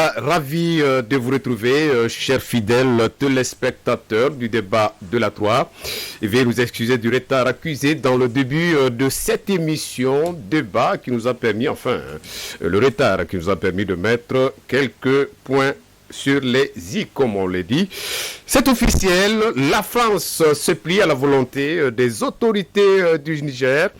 Voilà, ravi de vous retrouver, chers fidèles téléspectateurs du débat de la 3. Veuillez nous excuser du retard accusé dans le début de cette émission débat qui nous a permis, le retard qui nous a permis de mettre quelques points sur les i, comme on l'a dit. C'est officiel, la France se plie à la volonté des autorités du Niger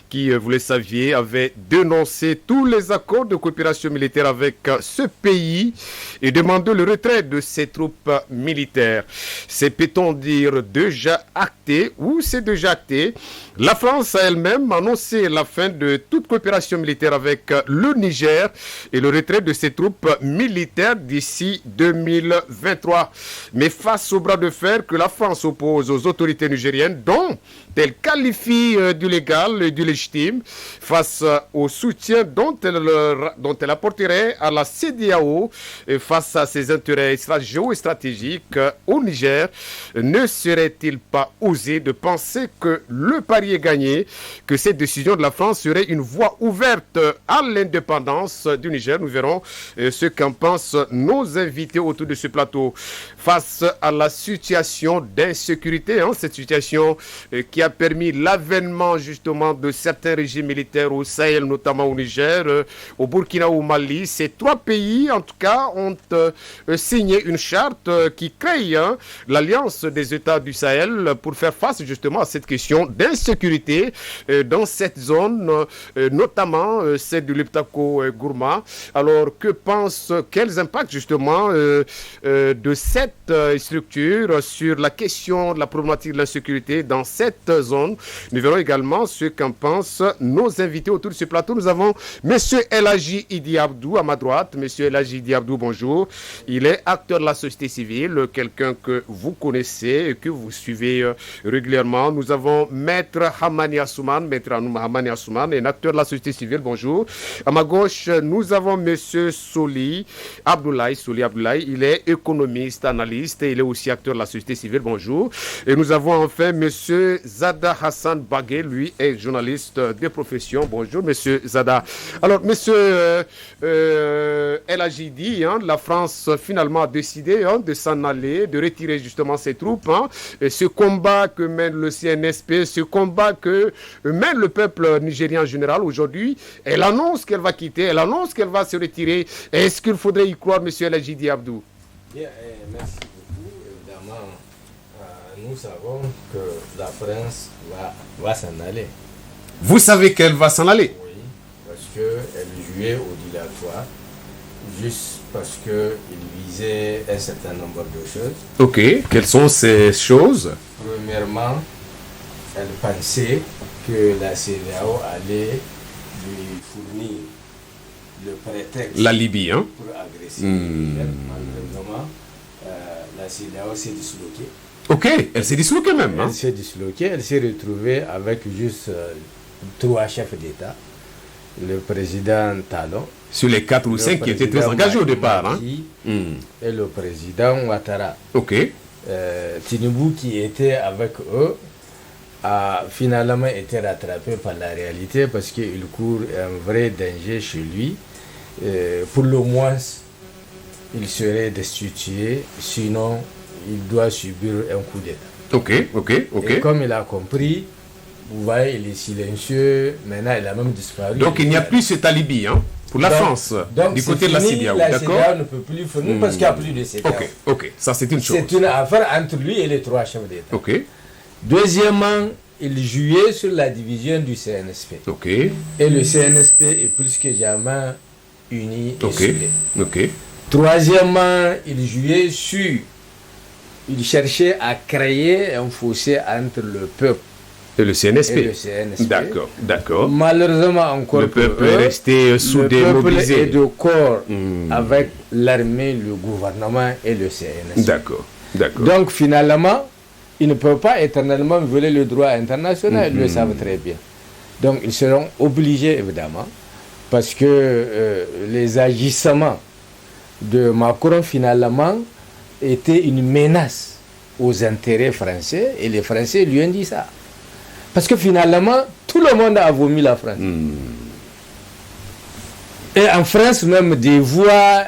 qui, vous le saviez, avait dénoncé tous les accords de coopération militaire avec ce pays et demandé le retrait de ses troupes militaires. C'est, peut-on dire, déjà acté ou c'est déjà acté. La France a elle-même annoncé la fin de toute coopération militaire avec le Niger et le retrait de ses troupes militaires d'ici 2023. Mais face au bras de fer que la France oppose aux autorités nigériennes, dont elle qualifie du légal et du légitime, face au soutien dont elle apporterait à la CEDEAO et face à ses intérêts géostratégiques au Niger, ne serait-il pas osé de penser que le pari est gagné, que cette décision de la France serait une voie ouverte à l'indépendance du Niger? Nous verrons ce qu'en pensent nos invités autour de ce plateau. Face à la situation d'insécurité, cette situation qui a permis l'avènement justement de certains régimes militaires au Sahel, notamment au Niger, au Burkina ou au Mali, ces trois pays en tout cas ont signé une charte qui crée l'alliance des États du Sahel pour faire face justement à cette question d'insécurité dans cette zone, notamment celle du Liptako-Gourma. Alors quels impacts justement de cette structure sur la question de la problématique de l'insécurité dans cette zone? Nous verrons également ce qu'en pensent nos invités autour de ce plateau. Nous avons M. El Hadji Idi Abdou à ma droite. M. El Hadji Idi Abdou, bonjour. Il est acteur de la société civile, quelqu'un que vous connaissez et que vous suivez régulièrement. Nous avons Maître Hamani Assouman, Maître Hamani Assouman, un acteur de la société civile, bonjour. À ma gauche, nous avons M. Soli Abdoulaye. Il est économiste, analyste et il est aussi acteur de la société civile, bonjour. Et nous avons enfin M. Zada Hassan Bagué, lui est journaliste de profession. Bonjour, monsieur Zada. Alors, monsieur El Hadji Idi, la France finalement a décidé de s'en aller, de retirer justement ses troupes. Et ce combat que mène le CNSP, ce combat que mène le peuple nigérien en général aujourd'hui, elle annonce qu'elle va quitter, elle annonce qu'elle va se retirer. Est-ce qu'il faudrait y croire, monsieur El Hadji Idi Abdou? Bien, merci beaucoup. Évidemment, nous savons que la France va s'en aller. Vous savez qu'elle va s'en aller? Oui, parce qu'elle jouait au dilatoire, juste parce qu'il visait un certain nombre de choses. Ok, quelles sont ces choses? Premièrement, elle pensait que la CEDEAO allait lui fournir le prétexte la Libye, pour agresser. Malheureusement, la CEDEAO s'est disloquée. Ok, elle s'est disloquée même. Elle s'est disloquée, elle s'est retrouvée avec juste 3 chefs d'État. Le président Talon. Sur les 4 ou 5 qui étaient très engagés au départ. Et le président Ouattara. Ok. Tinubu qui était avec eux a finalement été rattrapé par la réalité parce qu'il court un vrai danger chez lui. Pour le moins, il serait destitué, sinon il doit subir un coup d'État. Ok. Et comme il a compris, vous voyez, il est silencieux, maintenant il a même disparu. Donc il n'y a plus cet alibi pour la France, donc du côté de la CEDEAO, d'accord? La CEDEAO ne peut plus fournir parce qu'il n'y a plus de CEDEAO. Ok, ça c'est une chose. C'est une affaire entre lui et les 3 chefs d'État. Ok. Deuxièmement, il jouait sur la division du CNSP. Ok. Et le CNSP est plus que jamais uni et soudé. Ok. Troisièmement, il cherchait à créer un fossé entre le peuple et le CNSP. D'accord. Malheureusement encore, le peuple est resté soudé, mobilisé. Le peuple est de corps avec l'armée, le gouvernement et le CNSP. D'accord. Donc finalement, ils ne peuvent pas éternellement violer le droit international, ils le savent très bien. Donc ils seront obligés, évidemment, parce que les agissements de Macron, finalement, étaient une menace aux intérêts français, et les Français lui ont dit ça. Parce que finalement, tout le monde a vomi la France. Et en France, même des voix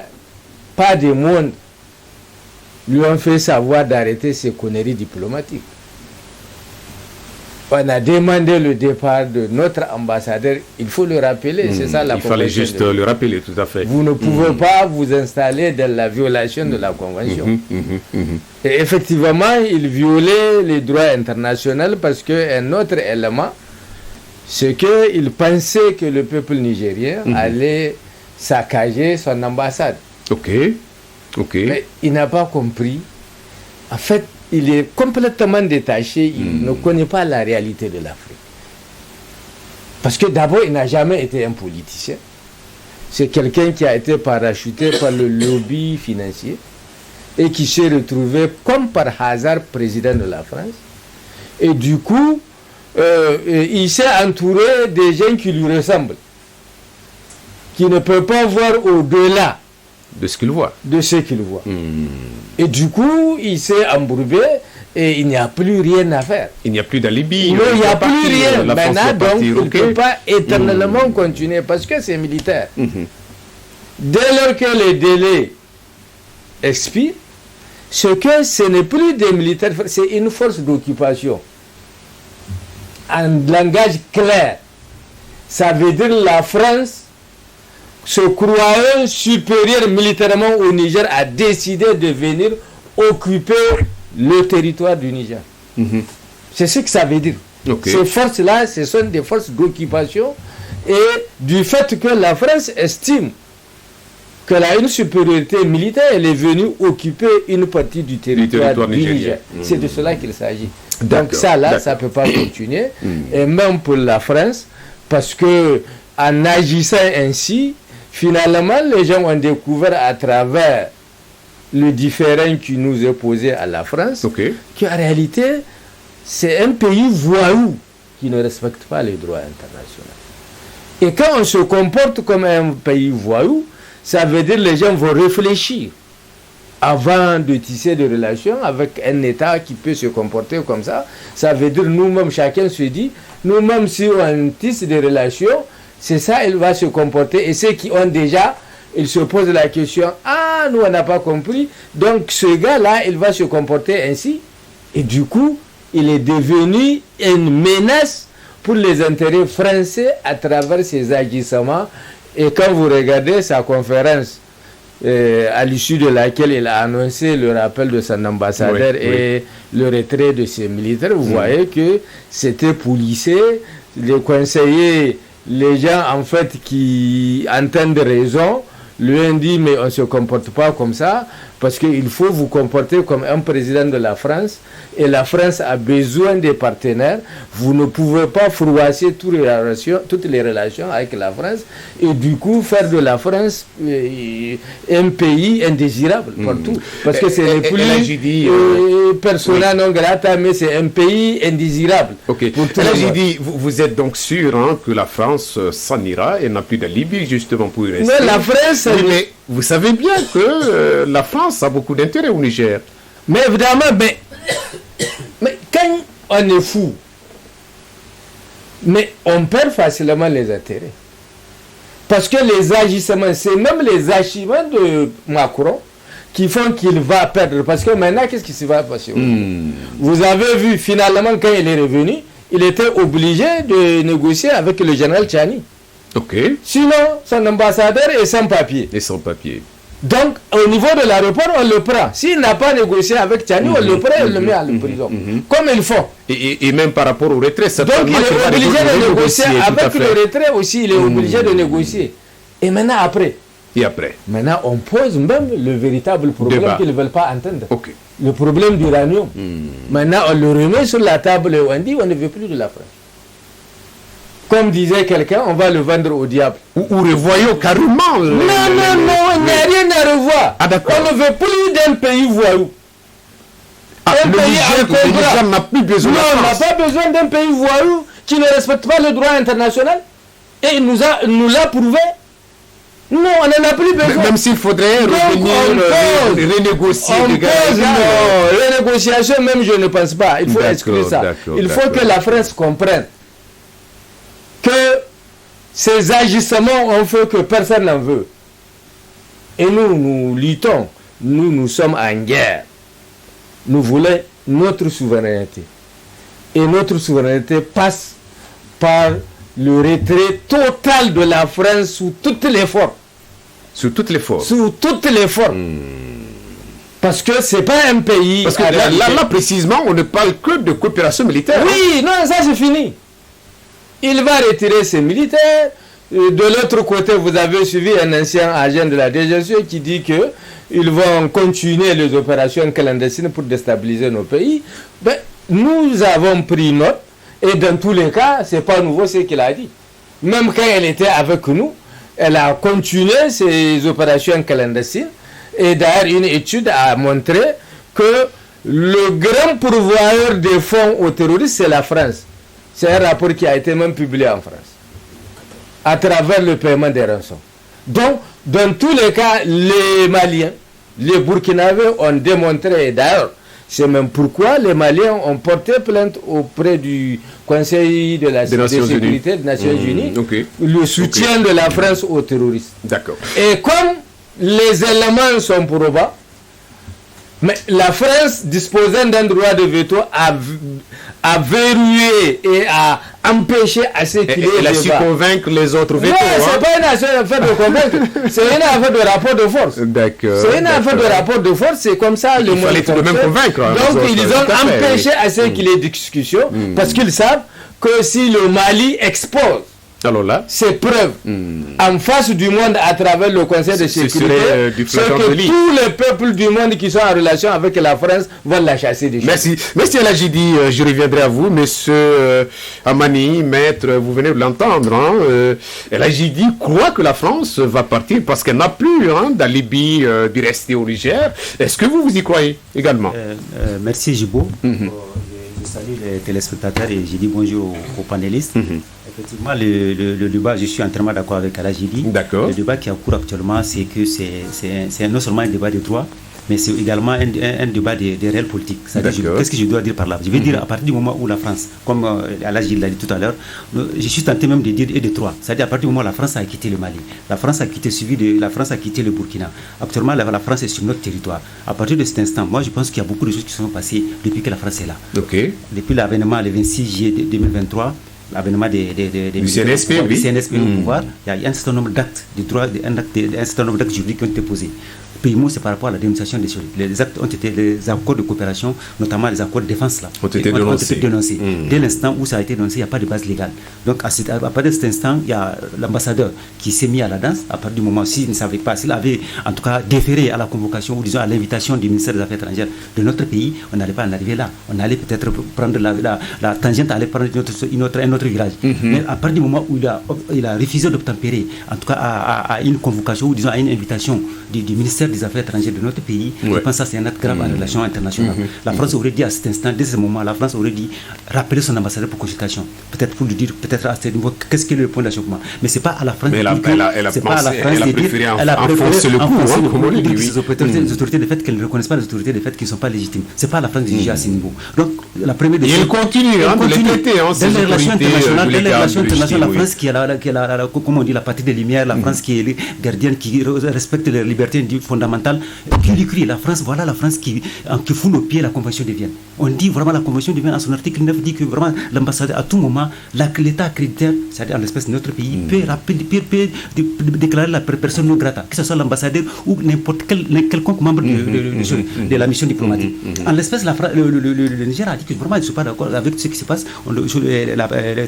pas des mondes lui ont fait savoir d'arrêter ses conneries diplomatiques. On a demandé le départ de notre ambassadeur, il faut le rappeler, c'est ça la convention. Il fallait juste le rappeler, tout à fait. Vous ne pouvez pas vous installer dans la violation de la convention. Et effectivement, il violait les droits internationaux parce qu'un autre élément, c'est qu'il pensait que le peuple nigérien allait saccager son ambassade. Ok. Mais il n'a pas compris. En fait, il est complètement détaché, il ne connaît pas la réalité de l'Afrique. Parce que d'abord, il n'a jamais été un politicien. C'est quelqu'un qui a été parachuté par le lobby financier et qui s'est retrouvé comme par hasard président de la France. Et du coup, il s'est entouré des gens qui lui ressemblent, qui ne peuvent pas voir au-delà de ce qu'il voit. Et du coup, il s'est embourbé et il n'y a plus rien à faire. Il n'y a plus d'alibi. Non, il n'y a plus rien. Maintenant, donc, il ne peut pas éternellement continuer parce que c'est militaire. Dès lors que les délais expirent, ce n'est plus des militaires, c'est une force d'occupation. En langage clair, ça veut dire la France, se croyant supérieur militairement au Niger, a décidé de venir occuper le territoire du Niger. C'est ce que ça veut dire. Ces forces-là, ce sont des forces d'occupation et du fait que la France estime qu'elle a une supériorité militaire, elle est venue occuper une partie du territoire du Niger. C'est de cela qu'il s'agit. Donc ça, là, ça ne peut pas continuer. Et même pour la France, parce que en agissant ainsi, finalement, les gens ont découvert à travers le différend qui nous est posé à la France, qu'en réalité, c'est un pays voyou qui ne respecte pas les droits internationaux. Et quand on se comporte comme un pays voyou, ça veut dire que les gens vont réfléchir avant de tisser des relations avec un État qui peut se comporter comme ça. Ça veut dire nous-mêmes, chacun se dit, nous-mêmes, si on tisse des relations, c'est ça, il va se comporter. Et ceux qui ont déjà, ils se posent la question, ah, nous, on n'a pas compris. Donc, ce gars-là, il va se comporter ainsi. Et du coup, il est devenu une menace pour les intérêts français à travers ses agissements. Et quand vous regardez sa conférence, à l'issue de laquelle il a annoncé le rappel de son ambassadeur et le retrait de ses militaires, vous voyez que c'était policé, les conseillers, les gens en fait qui entendent raison, lui ont dit mais on ne se comporte pas comme ça parce qu'il faut vous comporter comme un président de la France et la France a besoin des partenaires. Vous ne pouvez pas froisser toutes les relations avec la France et du coup faire de la France un pays indésirable partout. Parce que c'est plus persona non grata, mais c'est un pays indésirable. J'ai dit, vous êtes donc sûr que la France s'en ira et n'a plus d'alibi justement pour y rester. Mais la France... mais vous savez bien que la France a beaucoup d'intérêt au Niger. Mais évidemment, mais quand on est fou, mais on perd facilement les intérêts. Parce que les agissements, c'est même les agissements de Macron qui font qu'il va perdre. Parce que maintenant, qu'est-ce qui se va passer? Vous avez vu, finalement, quand il est revenu, il était obligé de négocier avec le général Tchani. Sinon, son ambassadeur est sans papier. Donc, au niveau de l'aéroport, on le prend. S'il n'a pas négocié avec Tchani, on le prend et on le met à la prison. Comme il faut. Et même par rapport au retrait, donc il est obligé de négocier. Avec le retrait aussi, il est obligé de négocier. Et maintenant, après. Maintenant, on pose même le véritable problème qu'ils ne veulent pas entendre. Le problème d'uranium. Maintenant, on le remet sur la table et on dit on ne veut plus de la France. Comme disait quelqu'un, on va le vendre au diable. Ou revoyons carrément. Non, il n'y a rien à revoir. On ne veut plus d'un pays voyou. Le Niger n'a plus besoin. Non, on n'a pas besoin d'un pays voyou qui ne respecte pas le droit international. Et il nous l'a prouvé. Non, on n'en a plus besoin. Même s'il faudrait revenir, renégocier. Les négociations, même je ne pense pas. Il faut exclure ça. Il faut que la France comprenne que ces agissements ont fait que personne n'en veut. Et nous luttons, nous sommes en guerre. Nous voulons notre souveraineté. Et notre souveraineté passe par le retrait total de la France sous toutes les formes. Sous toutes les formes. Sous toutes les formes. Parce que c'est pas un pays... Parce que là, précisément, on ne parle que de coopération militaire. Oui, non, ça c'est fini. Il va retirer ses militaires. De l'autre côté, vous avez suivi un ancien agent de la DGSE qui dit que ils vont continuer les opérations clandestines pour déstabiliser nos pays. Ben, nous avons pris note, et dans tous les cas, c'est pas nouveau ce qu'il a dit. Même quand elle était avec nous, elle a continué ses opérations clandestines. Et d'ailleurs, une étude a montré que le grand pourvoyeur des fonds aux terroristes, c'est la France. C'est un rapport qui a été même publié en France, à travers le paiement des rançons. Donc, dans tous les cas, les Maliens, les Burkinabés ont démontré, et d'ailleurs, c'est même pourquoi les Maliens ont porté plainte auprès du Conseil de la sécurité des Nations Unies, le soutien de la France aux terroristes. D'accord. Et comme les éléments sont probants, mais la France, disposant d'un droit de veto, a verrouillé et a empêché à ce qu'il y ait elle a su convaincre les autres vétos. Non, c'est pas une affaire de convaincre, c'est une affaire de rapport de force. D'accord. C'est une affaire de rapport de force, c'est comme ça le monde. Il fallait tout de même convaincre. Donc ils ont empêché à ce qu'il y ait discussion, parce qu'ils savent que si le Mali expose alors là, ces preuves en face du monde à travers le Conseil de sécurité, c'est que tous les peuples du monde qui sont en relation avec la France vont la chasser des Merci. Merci El Hadjidi, je reviendrai à vous. Monsieur Amani, maître, vous venez de l'entendre. El Hadjidi croit que la France va partir parce qu'elle n'a plus d'alibi d'y rester au Niger. Est-ce que vous y croyez également? Merci Jibo. Je salue les téléspectateurs et je dis bonjour aux panélistes. Effectivement, le débat, je suis entièrement d'accord avec Alajidi. Le débat qui a cours actuellement, c'est que c'est non seulement un débat de droit, mais c'est également un débat de réel politique. Qu'est-ce que je dois dire par là? Je vais dire à partir du moment où la France, comme Alajidi l'a dit tout à l'heure, je suis tenté même de dire et de trois. C'est-à-dire à partir du moment où la France a quitté le Mali, la France a quitté la France a quitté le Burkina. Actuellement, la France est sur notre territoire. À partir de cet instant, moi je pense qu'il y a beaucoup de choses qui sont passées depuis que la France est là. Depuis l'avènement le 26 juillet 2023, l'avènement du CNSP au pouvoir, il y a un certain nombre d'actes de droit, un certain nombre d'actes juridiques qui ont été posés. Primo, c'est par rapport à la dénonciation des choses. Les actes ont été, les accords de coopération, notamment les accords de défense là, ont été dénoncés. Dès l'instant où ça a été dénoncé, il n'y a pas de base légale. Donc à partir de cet instant, il y a l'ambassadeur qui s'est mis à la danse. À partir du moment où s'il ne savait pas, s'il avait en tout cas déféré à la convocation ou disons à l'invitation du ministère des Affaires étrangères de notre pays, on n'allait pas en arriver là. On allait peut-être prendre la tangente, aller prendre un autre virage. Mais à partir du moment où il a refusé d'obtempérer, en tout cas à une convocation ou disons à une invitation du ministère des Affaires étrangères de notre pays, je pense que ça c'est un acte grave en relation internationale. La France aurait dit à cet instant, dès ce moment, la France aurait dit rappeler son ambassadeur pour consultation, peut-être pour lui dire, peut-être à ce niveau, qu'est-ce qui est le point d'achoppement. Mais c'est pas à la France. Mais elle a préféré enfoncer le coup, les autorités de fait qu'elles ne reconnaissent pas les autorités de fait qui ne sont pas légitimes. C'est pas à la France de juger à ce niveau. Donc la première des choses. Et elle continue de les traiter, dans les relations internationales, la France qui a comment on dit, la patrie des Lumières, la France qui est gardienne, qui respecte les libertés fondamentales, qui lui crie la France, voilà la France qui fout au pied la Convention de Vienne. On dit vraiment la Convention de Vienne, en son article 9, dit que vraiment l'ambassadeur, à tout moment, l'État accréditaire, c'est-à-dire en l'espèce de notre pays, peut déclarer la personne non grata, que ce soit l'ambassadeur ou n'importe quelconque membre de la mission diplomatique. En l'espèce, le Niger a dit que vraiment il ne sont pas d'accord avec ce qui se passe,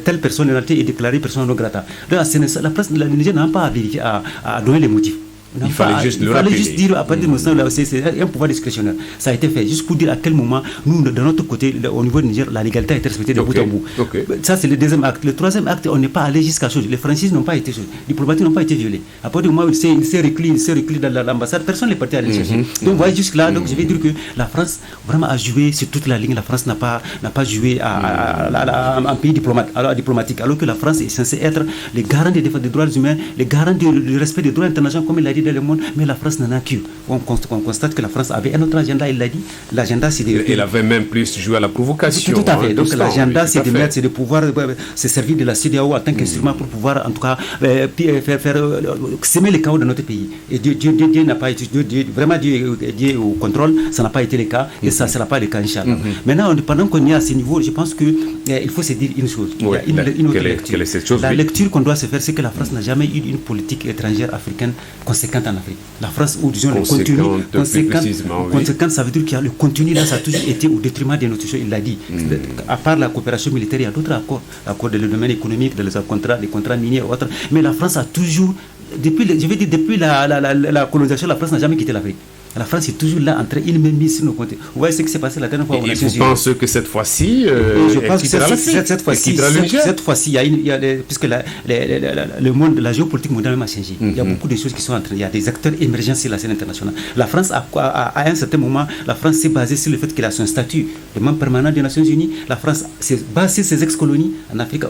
telle personnalité est déclarée personne non grata. Donc, le Niger n'a pas à donner les motifs. Il fallait juste dire à partir de moment c'est un pouvoir discrétionnaire. Ça a été fait juste pour dire à quel moment nous de notre côté au niveau du Niger la légalité a été respectée de bout en bout. Ça c'est le deuxième acte. Le troisième acte, on n'est pas allé jusqu'à chose. Les franchises n'ont pas été choses. Les diplomatiques n'ont pas été violées. À partir du moment où il s'est reculé dans l'ambassade, personne n'est parti à aller chercher. Donc voyez jusque là. Donc je vais dire que la France vraiment a joué sur toute la ligne. La France n'a pas joué en pays diplomatique, alors que la France est censée être les garants des droits humains, les garants du respect des droits internationaux, comme il l'a dit aider dans le monde, mais la France n'en a qu'une. On constate que la France avait un autre agenda, il l'a dit. L'agenda, c'est de... Elle avait même plus joué à la provocation. Tout à fait. Donc l'agenda, c'est de pouvoir se servir de la CEDEAO en tant qu'instrument pour pouvoir, en tout cas, semer les chaos dans notre pays. Et Dieu n'a pas été... Vraiment, Dieu est au contrôle, ça n'a pas été le cas, et ça ne sera pas le cas, Inch'Allah. Maintenant, pendant qu'on est à ce niveau, je pense qu'il faut se dire une chose. Quelle est cette chose? La lecture qu'on doit se faire, c'est que la France n'a jamais eu une politique étrangère africaine conséquente en Afrique. La France, ou disons le contenu conséquente, ça veut dire qu'il y a le contenu là, ça a toujours été au détriment des notions, il l'a dit. À part la coopération militaire, il y a d'autres accords dans le domaine économique, les contrats miniers et autres. Mais la France a toujours, depuis la colonisation, la France n'a jamais quitté l'Afrique. La France est toujours là en train de mise sur nos comptes. Vous voyez ce qui s'est passé la dernière fois. Et vous pensez que cette fois-ci, je pense que cette fois-ci, puisque le monde, la géopolitique mondiale a changé. Il y a beaucoup de choses qui sont en train. Il y a des acteurs émergents sur la scène internationale. La France, à un certain moment, la France s'est basée sur le fait qu'elle a son statut de membre permanent des Nations Unies. La France s'est basée sur ses ex-colonies en Afrique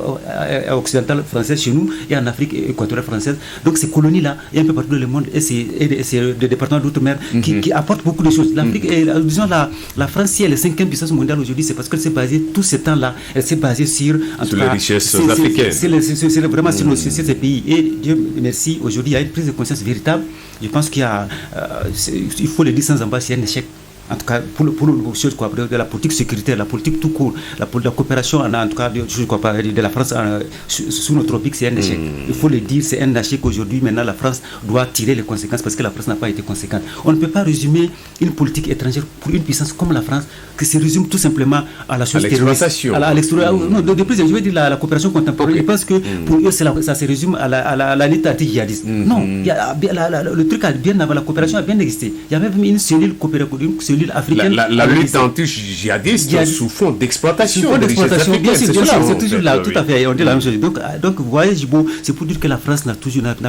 occidentale française, chez nous, et en Afrique équatoriale française. Donc ces colonies-là, il y a un peu partout dans le monde, et c'est des départements d'outre-mer qui apporte beaucoup de choses. L'Afrique, disons la France, si elle est 5e puissance mondiale aujourd'hui, c'est parce qu'elle s'est basée, tout ce temps-là, elle s'est basée sur les richesses africaines. C'est vraiment sur ces pays. Et Dieu merci, aujourd'hui, il y a une prise de conscience véritable. Je pense qu'il faut le dire sans embâche, c'est un échec. En tout cas, pour choses de la politique sécuritaire, la politique tout court, la coopération, en tout cas, de la France sous notre tropique, c'est un échec. Il faut le dire, c'est un échec aujourd'hui. Maintenant, la France doit tirer les conséquences parce que la France n'a pas été conséquente. On ne peut pas résumer une politique étrangère pour une puissance comme la France, que se résume tout simplement à la chose terroriste. À l'exploitation. Non, de plus, je veux dire la coopération contemporaine. Je pense que pour eux, ça se résume à la lutte anti-djihadiste. Non, le truc a bien avant, la coopération a bien existé. Il y avait même une cellule africaine. La lutte anti-djihadiste sous fond d'exploitation. Bien sûr, c'est toujours là, tout à fait. On dit la même chose. Donc vous voyez, c'est pour dire que la France n'a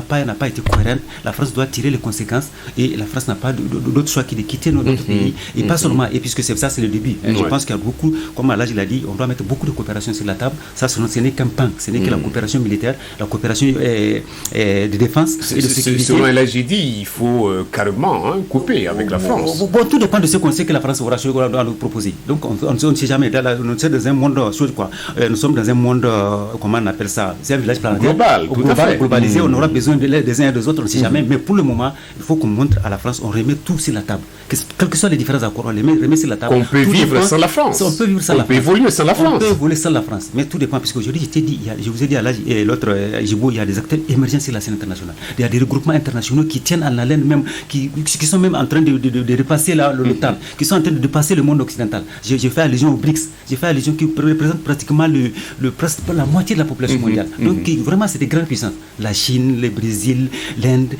pas été cohérente. La France doit tirer les conséquences et la France n'a pas d'autre choix que de quitter notre pays. Et pas seulement, et puisque c'est ça, c'est le début. Je pense qu'il y a beaucoup, comme Alhaji l'a dit, on doit mettre beaucoup de coopération sur la table. Ça, ce n'est qu'un pan, ce n'est que la coopération militaire, la coopération de défense et de sécurité. Selon Alhaji dit, il faut carrément couper avec la France. Bon, tout dépend de ce qu'on sait que la France aura nous proposer. Donc on ne sait jamais. Nous sommes dans un monde, nous sommes dans un monde, comment on appelle ça, c'est un village planétaire. Globalisé, on aura besoin des uns et des autres, on ne sait jamais. Mais pour le moment, il faut qu'on montre à la France, on remet tout sur la table. Quels que soient les différents accords, on les remet sur la table. On peut vivre sans la France. On peut vivre sans la France. On peut évoluer sans la France. On peut évoluer sans la France. Mais tout dépend, parce qu'aujourd'hui, je vous ai dit à l'âge et l'autre, Jibo, il y a des acteurs émergents sur la scène internationale. Il y a des regroupements internationaux qui tiennent en haleine même, qui sont même en train de dépasser le temps, qui sont en train de dépasser le monde occidental. J'ai fait allusion aux BRICS, j'ai fait allusion qui représentent pratiquement la moitié de la population mondiale. Donc vraiment, c'est des grandes puissances. La Chine, le Brésil, l'Inde,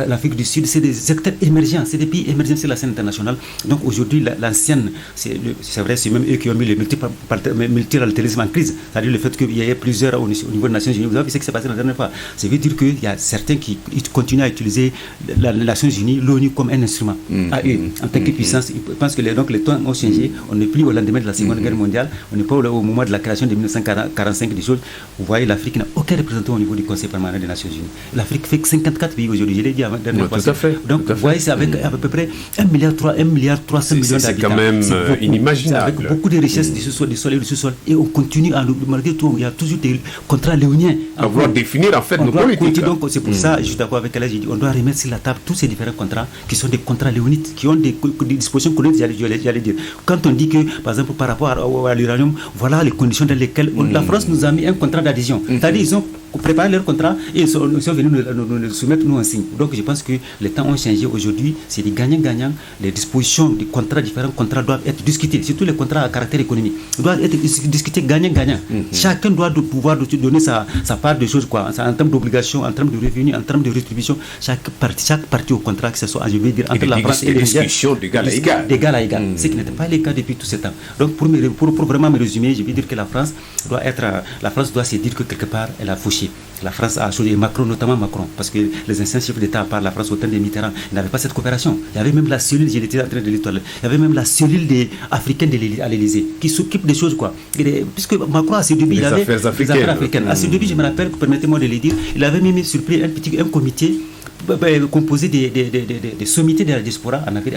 l'Afrique du Sud, c'est des acteurs émergents, c'est des pays émergents sur la scène internationale. Donc aujourd'hui, l'ancienne, c'est vrai, c'est même eux qui ont mis le multilatéralisme en crise. C'est-à-dire le fait qu'il y ait plusieurs au niveau des Nations Unies. Vous avez vu ce qui s'est passé la dernière fois. Ça veut dire qu'il y a certains qui continuent à utiliser les Nations Unies, l'ONU, comme un instrument à eux, en tant que puissance. Je pense que les temps ont changé. On n'est plus au lendemain de la Seconde Guerre mondiale. On n'est pas au moment de la création de 1945 des choses. Vous voyez, l'Afrique n'a aucun représentant au niveau du Conseil permanent des Nations Unies. L'Afrique fait 54 pays aujourd'hui. Je l'ai dit avant la dernière fois. Donc, vous voyez, c'est avec à peu près 1,3 milliard d'habitants. C'est quand même inimaginable. Avec beaucoup de richesses du sous-sol et du sous-sol. Et on continue, malgré tout, il y a toujours des contrats léoniens. On doit définir en fait nos politiques. Donc, c'est pour ça, je suis d'accord avec elle, on doit remettre sur la table tous ces différents contrats qui sont des contrats léonites, qui ont des dispositions coloniales, j'allais dire. Quand on dit que, par exemple, par rapport à l'uranium, voilà les conditions dans lesquelles la France nous a mis un contrat d'adhésion. C'est-à-dire ils ont préparé leur contrat et ils sont venus nous soumettre, nous en signe. Donc je pense que les temps ont changé. Aujourd'hui, c'est des gagnants-gagnants. Les dispositions des contrats, différents contrats doivent être discutés. Surtout les contrats à caractère économique doivent être discutés gagnant-gagnant. Chacun doit pouvoir donner sa part de choses, quoi, en termes d'obligations, en termes de revenus, en termes de rétribution. Chaque partie au contrat, que ce soit, je vais dire, entre la France et les discussions d'égal à égal. Ce qui n'était pas le cas depuis tout ce temps. Donc pour vraiment me résumer, je vais dire que la France doit se dire que quelque part elle a fauché. La France a choisi Macron, notamment Macron, parce que les anciens chefs d'État, à part la France au temps de Mitterrand, ils n'avaient pas cette coopération. Il y avait même la cellule, j'étais en train de l'étoile, il y avait même la cellule africaine à l'Élysée qui s'occupe des choses, quoi. Puisque Macron, à ses débuts, il avait des affaires africaines. À ses débuts, je me rappelle, permettez-moi de le dire, il avait même mis sur pied un comité composé des sommités de la diaspora en Afrique,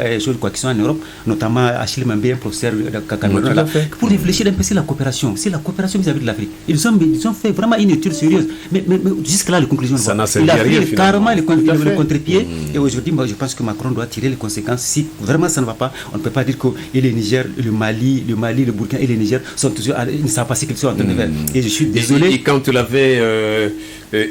qui sont en Europe, notamment Achille Mambé, un professeur de Cameroun, pour réfléchir un peu sur la coopération vis-à-vis de l'Afrique. Ils ont fait vraiment une étude sérieuse, mais jusque-là, les conclusions, il a pris carrément le contre-pied, et aujourd'hui, moi, je pense que Macron doit tirer les conséquences. Si vraiment ça ne va pas, on ne peut pas dire que le Niger, le Mali, le Burkina et le Niger sont toujours, ils ne savent pas ce qu'ils sont en train de faire. Et je suis désolé. Et quand tu l'avais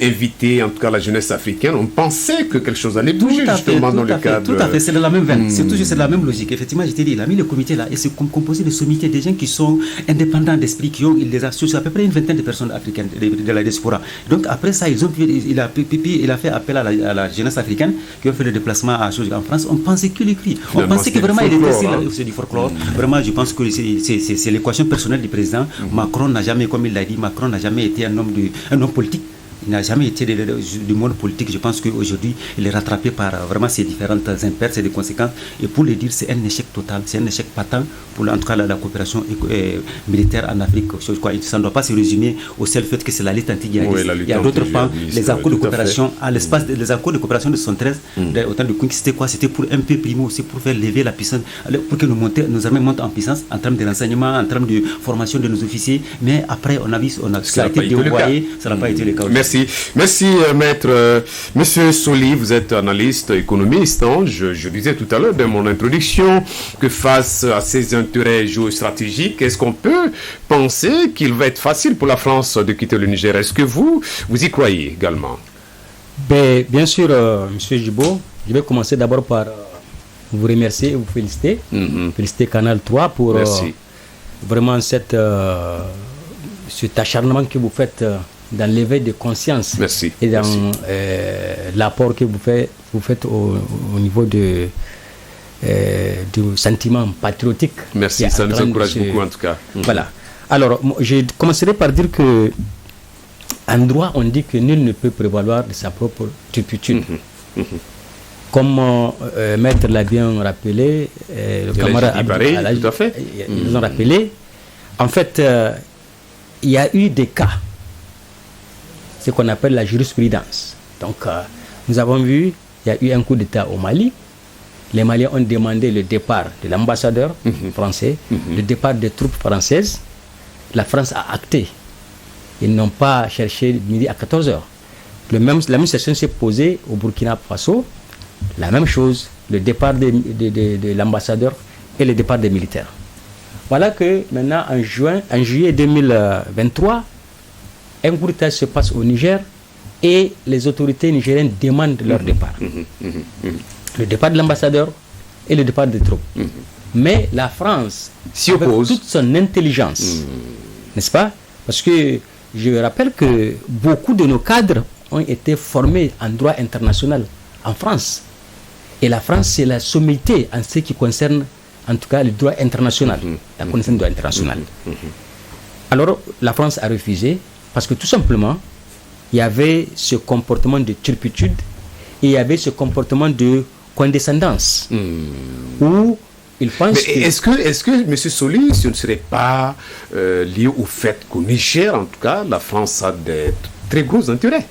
invité, en tout cas la jeunesse africaine, on pensait que quelque chose allait bouger justement dans le cadre. Tout à fait, c'est de la même veine, c'est de la même logique. Effectivement, je t'ai dit, il a mis le comité là, et c'est composé de sommités, des gens qui sont indépendants d'esprit, qui ont des associations, à peu près une vingtaine de personnes africaines de la diaspora. Donc après ça, il a fait appel à la jeunesse africaine qui ont fait le déplacement en France. On pensait qu'il écrit. On pensait que vraiment il était c'est du folklore. Vraiment, je pense que c'est l'équation personnelle du président. Macron n'a jamais, comme il l'a dit, Macron n'a jamais été un homme politique. Il n'a jamais été du monde politique. Je pense qu'aujourd'hui, il est rattrapé par vraiment ces différentes impairs, ces conséquences. Et pour le dire, c'est un échec total, c'est un échec patent pour en tout cas la coopération militaire en Afrique. Ça ne doit pas se résumer au seul fait que c'est la lutte anti-guerrieriste. Il y a d'autres pans. Les accords de coopération, à l'espace des accords de coopération de 73, au temps de Queen, c'était quoi? C'était pour un peu primo aussi, pour faire lever la puissance, pour que nos armées montent en puissance en termes de renseignement, en termes de formation de nos officiers. Mais après, on a vu, ça a été dévoyé, ça n'a pas été le cas. Merci maître. Monsieur Soli, vous êtes analyste, économiste. Hein. Je disais tout à l'heure dans mon introduction que face à ces intérêts géostratégiques, est-ce qu'on peut penser qu'il va être facile pour la France de quitter le Niger? Est-ce que vous y croyez également? Bien sûr, monsieur Djibo, je vais commencer d'abord par vous remercier et vous féliciter. Féliciter Canal 3 pour vraiment cet acharnement que vous faites dans l'éveil de conscience. Merci. Et dans l'apport que vous faites au niveau du sentiment patriotique. Merci, ça nous encourage beaucoup en tout cas. Voilà. Alors, je commencerai par dire que en droit, on dit que nul ne peut prévaloir de sa propre turpitude. Comme Maître l'a bien rappelé, le camarade Abdoulaye, ils nous ont rappelé, en fait, il y a eu des cas, ce qu'on appelle la jurisprudence. Donc, nous avons vu, il y a eu un coup d'État au Mali. Les Maliens ont demandé le départ de l'ambassadeur français, le départ des troupes françaises. La France a acté. Ils n'ont pas cherché midi à 14h. La même situation s'est posée au Burkina Faso. La même chose, le départ de l'ambassadeur et le départ des militaires. Voilà que maintenant, en juillet 2023, un coup d'État se passe au Niger et les autorités nigériennes demandent leur départ. Le départ de l'ambassadeur et le départ des troupes. Mais la France, avec toute son intelligence, n'est-ce pas? Parce que je rappelle que beaucoup de nos cadres ont été formés en droit international en France. Et la France, c'est la sommité en ce qui concerne, en tout cas, le droit international, la connaissance du droit international. Alors, la France a refusé parce que tout simplement, il y avait ce comportement de turpitude et il y avait ce comportement de condescendance. Où il pense est-ce que M. Soli, ce ne serait pas lié au fait qu'au Niger, en tout cas, la France a des très gros intérêts?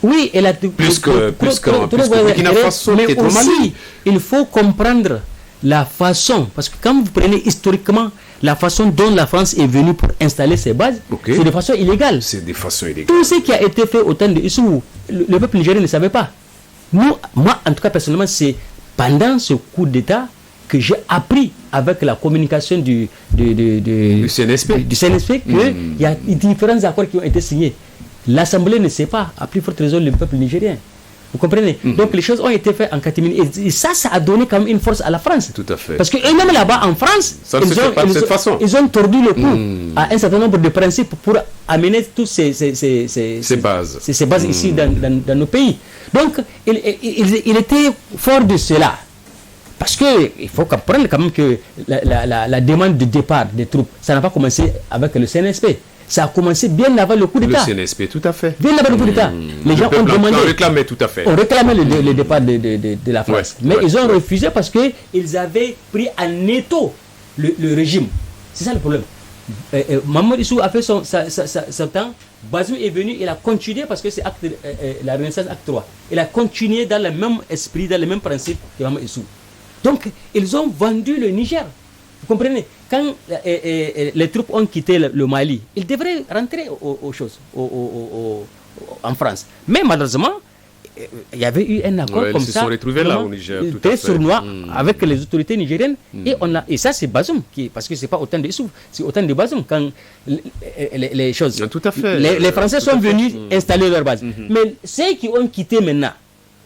Oui, elle a plus que Burkina Faso, mais aussi, il faut comprendre la façon, parce que quand vous prenez historiquement la façon dont la France est venue pour installer ses bases, c'est de façon illégale. C'est de façon illégale. Tout ce qui a été fait au temps de Issou, le peuple nigérien ne savait pas. Moi, en tout cas, personnellement, c'est pendant ce coup d'État que j'ai appris avec la communication du CNSP qu'il y a différents accords qui ont été signés. L'Assemblée ne sait pas, à plus forte raison, le peuple nigérien. Vous comprenez? Donc les choses ont été faites en catimini. Et ça a donné quand même une force à la France. Tout à fait. Parce qu'eux-mêmes là-bas en France, ils ont tordu le cou à un certain nombre de principes pour amener toutes ces bases ici dans nos pays. Donc il était fort de cela. Parce qu'il faut comprendre quand même que la demande de départ des troupes, ça n'a pas commencé avec le CNSP. Ça a commencé bien avant le coup d'État. Le CNSP, tout à fait. Bien avant le coup d'État. Les gens ont demandé. On réclamait tout à fait. On réclamait le départ de la France. Mais ils ont refusé parce qu'ils avaient pris en étau le régime. C'est ça le problème. Mamadou Issou a fait son temps. Bazoum est venu, il a continué parce que c'est la Renaissance acte 3. Il a continué dans le même esprit, dans le même principe que Mamadou Issou. Donc, ils ont vendu le Niger. Vous comprenez? Quand les troupes ont quitté le Mali, ils devraient rentrer aux choses, en France. Mais malheureusement, il y avait eu un accord comme ça. Ils se sont retrouvés là au Niger. Très sournois avec les autorités nigériennes. Et ça, c'est Bazoum, parce que ce n'est pas autant de Issouf, c'est autant de Bazoum. Quand les choses. Tout à fait. Les Français sont venus installer leur base. Mais ceux qui ont quitté maintenant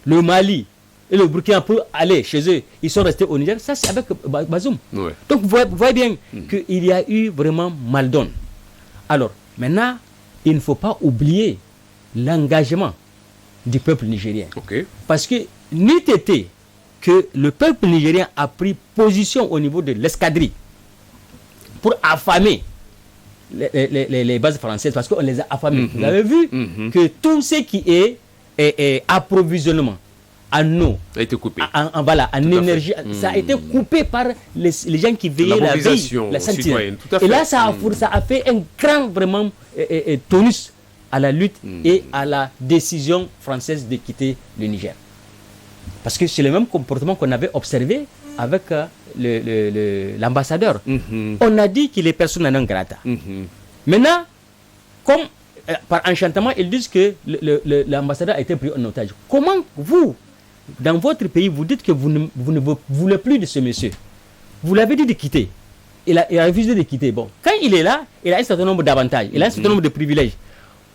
le Mali et le Burkina pour aller chez eux, ils sont restés au Niger, ça c'est avec Bazoum. Ouais. Donc vous voyez bien qu'il y a eu vraiment mal donne. Alors, maintenant, il ne faut pas oublier l'engagement du peuple nigérien. Okay. Parce que n'eût été que le peuple nigérien a pris position au niveau de l'escadrille pour affamer les bases françaises, parce qu'on les a affamées. Vous avez vu que tout ce qui est approvisionnement en eau, a été coupé. En énergie, ça a été coupé par les gens qui veillaient la veille, la sentinelle. Et là, ça a fait un grand vraiment tonus à la lutte et à la décision française de quitter le Niger. Parce que c'est le même comportement qu'on avait observé avec l'ambassadeur. On a dit qu'il est persona non grata. Maintenant, comme par enchantement, ils disent que l'ambassadeur a été pris en otage. Comment vous, dans votre pays, vous dites que vous ne voulez plus de ce monsieur? Vous l'avez dit de quitter. Il a refusé de quitter. Bon, quand il est là, il a un certain nombre d'avantages, il a un certain nombre de privilèges.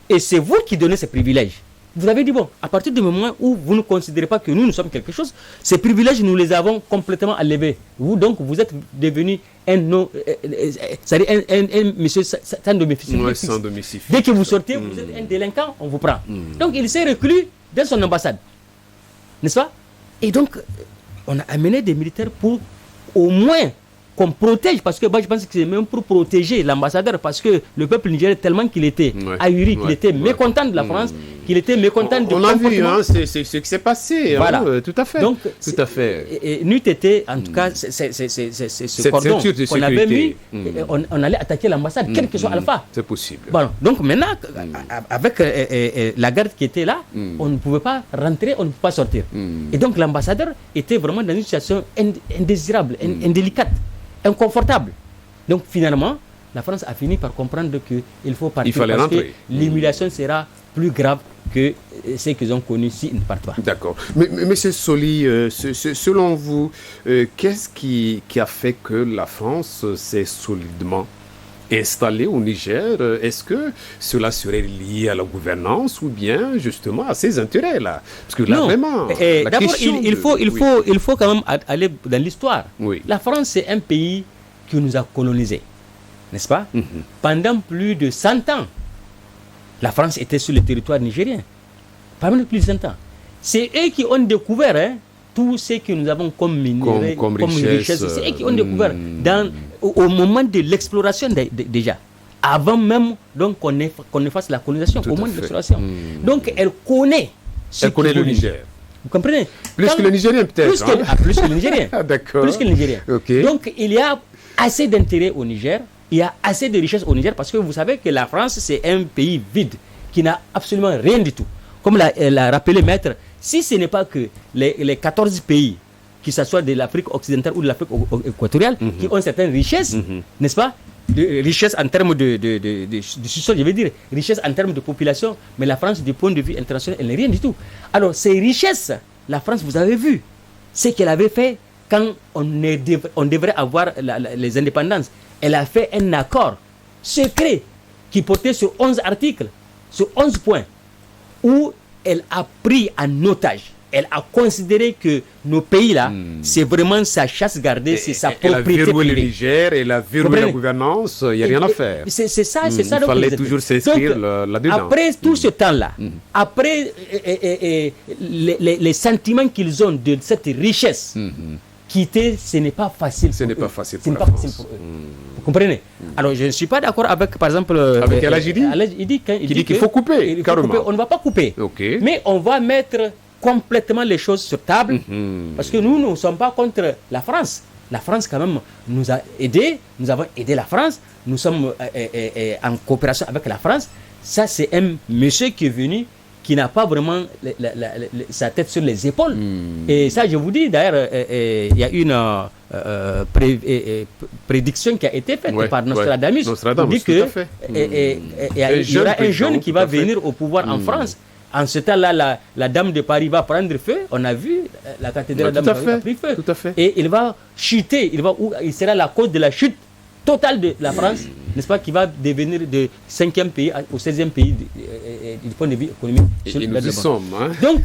Et c'est vous qui donnez ces privilèges. Vous avez dit, bon, à partir du moment où vous ne considérez pas que nous sommes quelque chose, ces privilèges, nous les avons complètement enlevés. Vous, donc, vous êtes devenu un monsieur sans domicile. Ouais, sans domicile. Dès que vous sortez, vous êtes un délinquant, on vous prend. Donc, il s'est reclus dans son ambassade. N'est-ce pas? Et donc, on a amené des militaires pour au moins qu'on protège, parce que moi je pense que c'est même pour protéger l'ambassadeur, parce que le peuple nigérien, tellement qu'il était ahuri, qu'il était mécontent de la France, qu'il était mécontent du comportement. On a vu, c'est ce qui s'est passé. Voilà. Tout à fait. Donc, tout à fait. Et n'eût été, en tout cas, c'est ce cordon qu'on avait mis, on allait attaquer l'ambassade, quel que soit Alpha. C'est possible. Bon, donc maintenant, avec la garde qui était là, on ne pouvait pas rentrer, on ne pouvait pas sortir. Et donc l'ambassadeur était vraiment dans une situation indésirable, indélicate, inconfortable. Donc finalement, la France a fini par comprendre qu'il faut partir, parce rentrer. Que l'humiliation sera plus grave que ce qu'ils ont connu s'ils ne partent pas. D'accord. Mais M. Soli, selon vous, qu'est-ce qui a fait que la France s'est solidement installée au Niger? Est-ce que cela serait lié à la gouvernance ou bien justement à ses intérêts-là? Parce que là, non. Vraiment... D'abord, il faut quand même aller dans l'histoire. Oui. La France, c'est un pays qui nous a colonisés, n'est-ce pas? Pendant plus de 100 ans, la France était sur le territoire nigérien. Pendant plus de 100 ans. C'est eux qui ont découvert tout ce que nous avons comme minerais, comme richesse. C'est eux qui ont découvert au moment de l'exploration déjà. Avant même qu'on ne fasse la colonisation, au moment de l'exploration. Donc elle connaît le Niger. Vous comprenez? Plus que le Nigérien peut-être. Plus que le Nigérien. D'accord. Plus que le Nigérien. Okay. Donc il y a assez d'intérêt au Niger. Il y a assez de richesses au Niger, parce que vous savez que la France, c'est un pays vide qui n'a absolument rien du tout. Comme l'a rappelé Maître, si ce n'est pas que les 14 pays, qui s'assoient de l'Afrique occidentale ou de l'Afrique équatoriale, qui ont certaines richesses, n'est-ce pas? Richesses en termes de sous-sol, je veux dire, richesses en termes de population, mais la France, du point de vue international, elle n'est rien du tout. Alors, ces richesses, la France, vous avez vu ce qu'elle avait fait quand on devrait avoir les indépendances. Elle a fait un accord secret qui portait sur 11 articles, sur 11 points, où elle a pris en otage. Elle a considéré que nos pays-là, c'est vraiment sa chasse gardée, c'est sa propriété privée. Elle a verrouillé le Niger, elle a verrouillé la gouvernance, il n'y a rien à faire. C'est ça. Il fallait toujours s'inscrire là-dedans. Après tout ce temps-là, après les sentiments qu'ils ont de cette richesse, quitter, ce n'est pas facile. Ce n'est pas facile pour eux. Vous comprenez? Alors, je ne suis pas d'accord avec, par exemple... Avec Al-Ajidi? Il dit qu'il faut couper, carrément. On ne va pas couper. Okay. Mais on va mettre complètement les choses sur table. Parce que nous ne sommes pas contre la France. la France quand même nous a aidés, nous avons aidé la France, nous sommes en coopération avec la France. Ça, c'est un monsieur qui est venu, qui n'a pas vraiment sa tête sur les épaules. Et ça, je vous dis, d'ailleurs, il y a une prédiction qui a été faite par Nostradamus. Nostradamus, dit que il y aura un jeune qui va venir au pouvoir en France. En ce temps-là, la Dame de Paris va prendre feu. On a vu la cathédrale de la Dame de Paris a pris feu. Tout à fait. Et il va chuter. Il sera la cause de la chute totale de la France, n'est-ce pas, qui va devenir de 5e pays au 16e pays du point de vue économique. Et nous y sommes. Hein? Donc,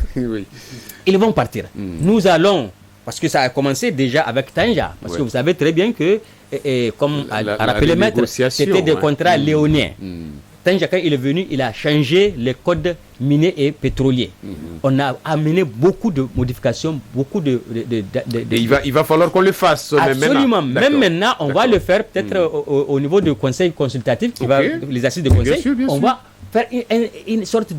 ils vont partir. Nous allons, parce que ça a commencé déjà avec Tanja, parce que vous savez très bien que, comme a rappelé le maître, c'était des contrats léoniens. Tanja, quand il est venu, il a changé les codes miniers et pétroliers. On a amené beaucoup de modifications, beaucoup de il va falloir qu'on le fasse. Absolument. Même maintenant, on va le faire peut-être au niveau du conseil consultatif, les assises de conseil. Bien sûr. On va faire une sorte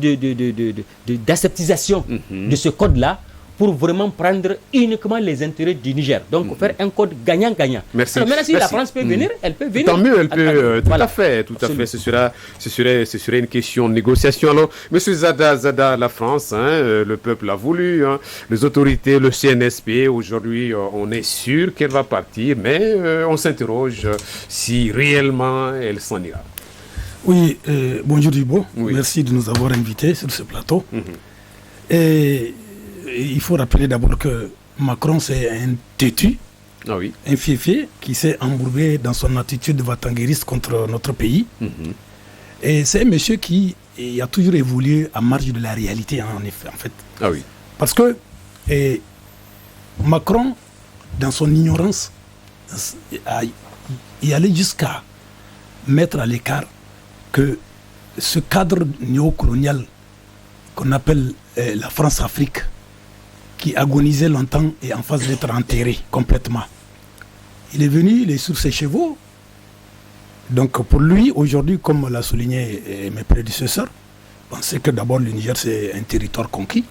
d'acceptisation de ce code-là, pour vraiment prendre uniquement les intérêts du Niger. Donc, faire un code gagnant-gagnant. Merci. Alors, maintenant, si la France peut venir, elle peut venir. Tant mieux, elle peut. Tout à fait. Ce serait une question de négociation. Alors, M. Zada, la France, le peuple a voulu, les autorités, le CNSP, aujourd'hui, on est sûr qu'elle va partir, mais on s'interroge si réellement elle s'en ira. Oui, bonjour Djibo. Merci de nous avoir invités sur ce plateau. Et il faut rappeler d'abord que Macron, c'est un têtu, un fiefé qui s'est embourbé dans son attitude vatanguériste contre notre pays. Et c'est un monsieur qui a toujours évolué à marge de la réalité, en fait. Parce que Macron, dans son ignorance, il allait jusqu'à mettre à l'écart que ce cadre néocolonial qu'on appelle la France-Afrique, qui agonisait longtemps et en phase d'être enterré complètement. Il est venu, il est sur ses chevaux. Donc pour lui, aujourd'hui, comme l'a souligné mes prédécesseurs, on sait que d'abord le Niger, c'est un territoire conquis.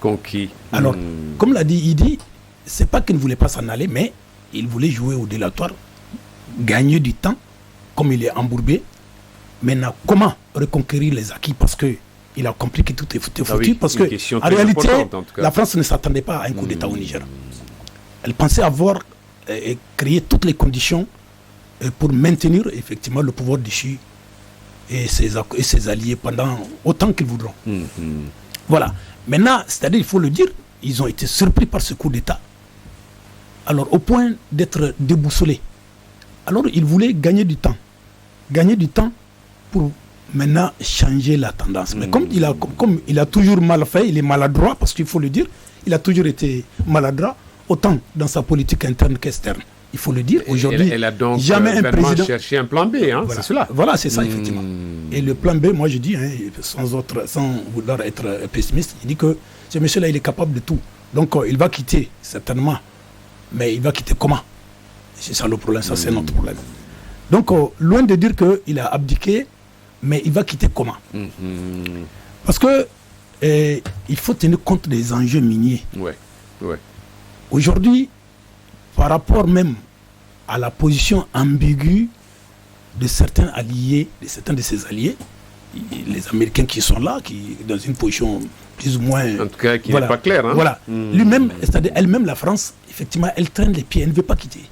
Alors, comme l'a dit Idi, c'est pas qu'il ne voulait pas s'en aller, mais il voulait jouer au délatoire, gagner du temps, comme il est embourbé. Maintenant, comment reconquérir les acquis? Parce que il a compris que tout est foutu, parce que en réalité, la France ne s'attendait pas à un coup d'État au Niger. Elle pensait avoir créé toutes les conditions pour maintenir effectivement le pouvoir déchu et ses alliés pendant autant qu'ils voudront. Voilà. Maintenant, c'est-à-dire, il faut le dire, ils ont été surpris par ce coup d'État. Alors, au point d'être déboussolés. Alors, ils voulaient gagner du temps. Gagner du temps pour maintenant changer la tendance. Mais comme il a toujours mal fait, il est maladroit, parce qu'il faut le dire, il a toujours été maladroit, autant dans sa politique interne qu'externe. Il faut le dire, aujourd'hui, elle a donc jamais un président cherché un plan B, voilà. C'est cela. Voilà, c'est ça, effectivement. Et le plan B, moi je dis, sans vouloir être pessimiste, il dit que ce monsieur-là, il est capable de tout. Donc il va quitter, certainement. Mais il va quitter comment? C'est ça le problème, ça c'est notre problème. Donc loin de dire qu'il a abdiqué, mais il va quitter comment? Parce que il faut tenir compte des enjeux miniers. Aujourd'hui, par rapport même à la position ambiguë de certains alliés, de certains de ses alliés, les Américains qui sont là, qui dans une position plus ou moins... En tout cas, qui n'est pas claire. Voilà. Lui-même, c'est-à-dire elle-même, la France, effectivement, elle traîne les pieds, elle ne veut pas quitter.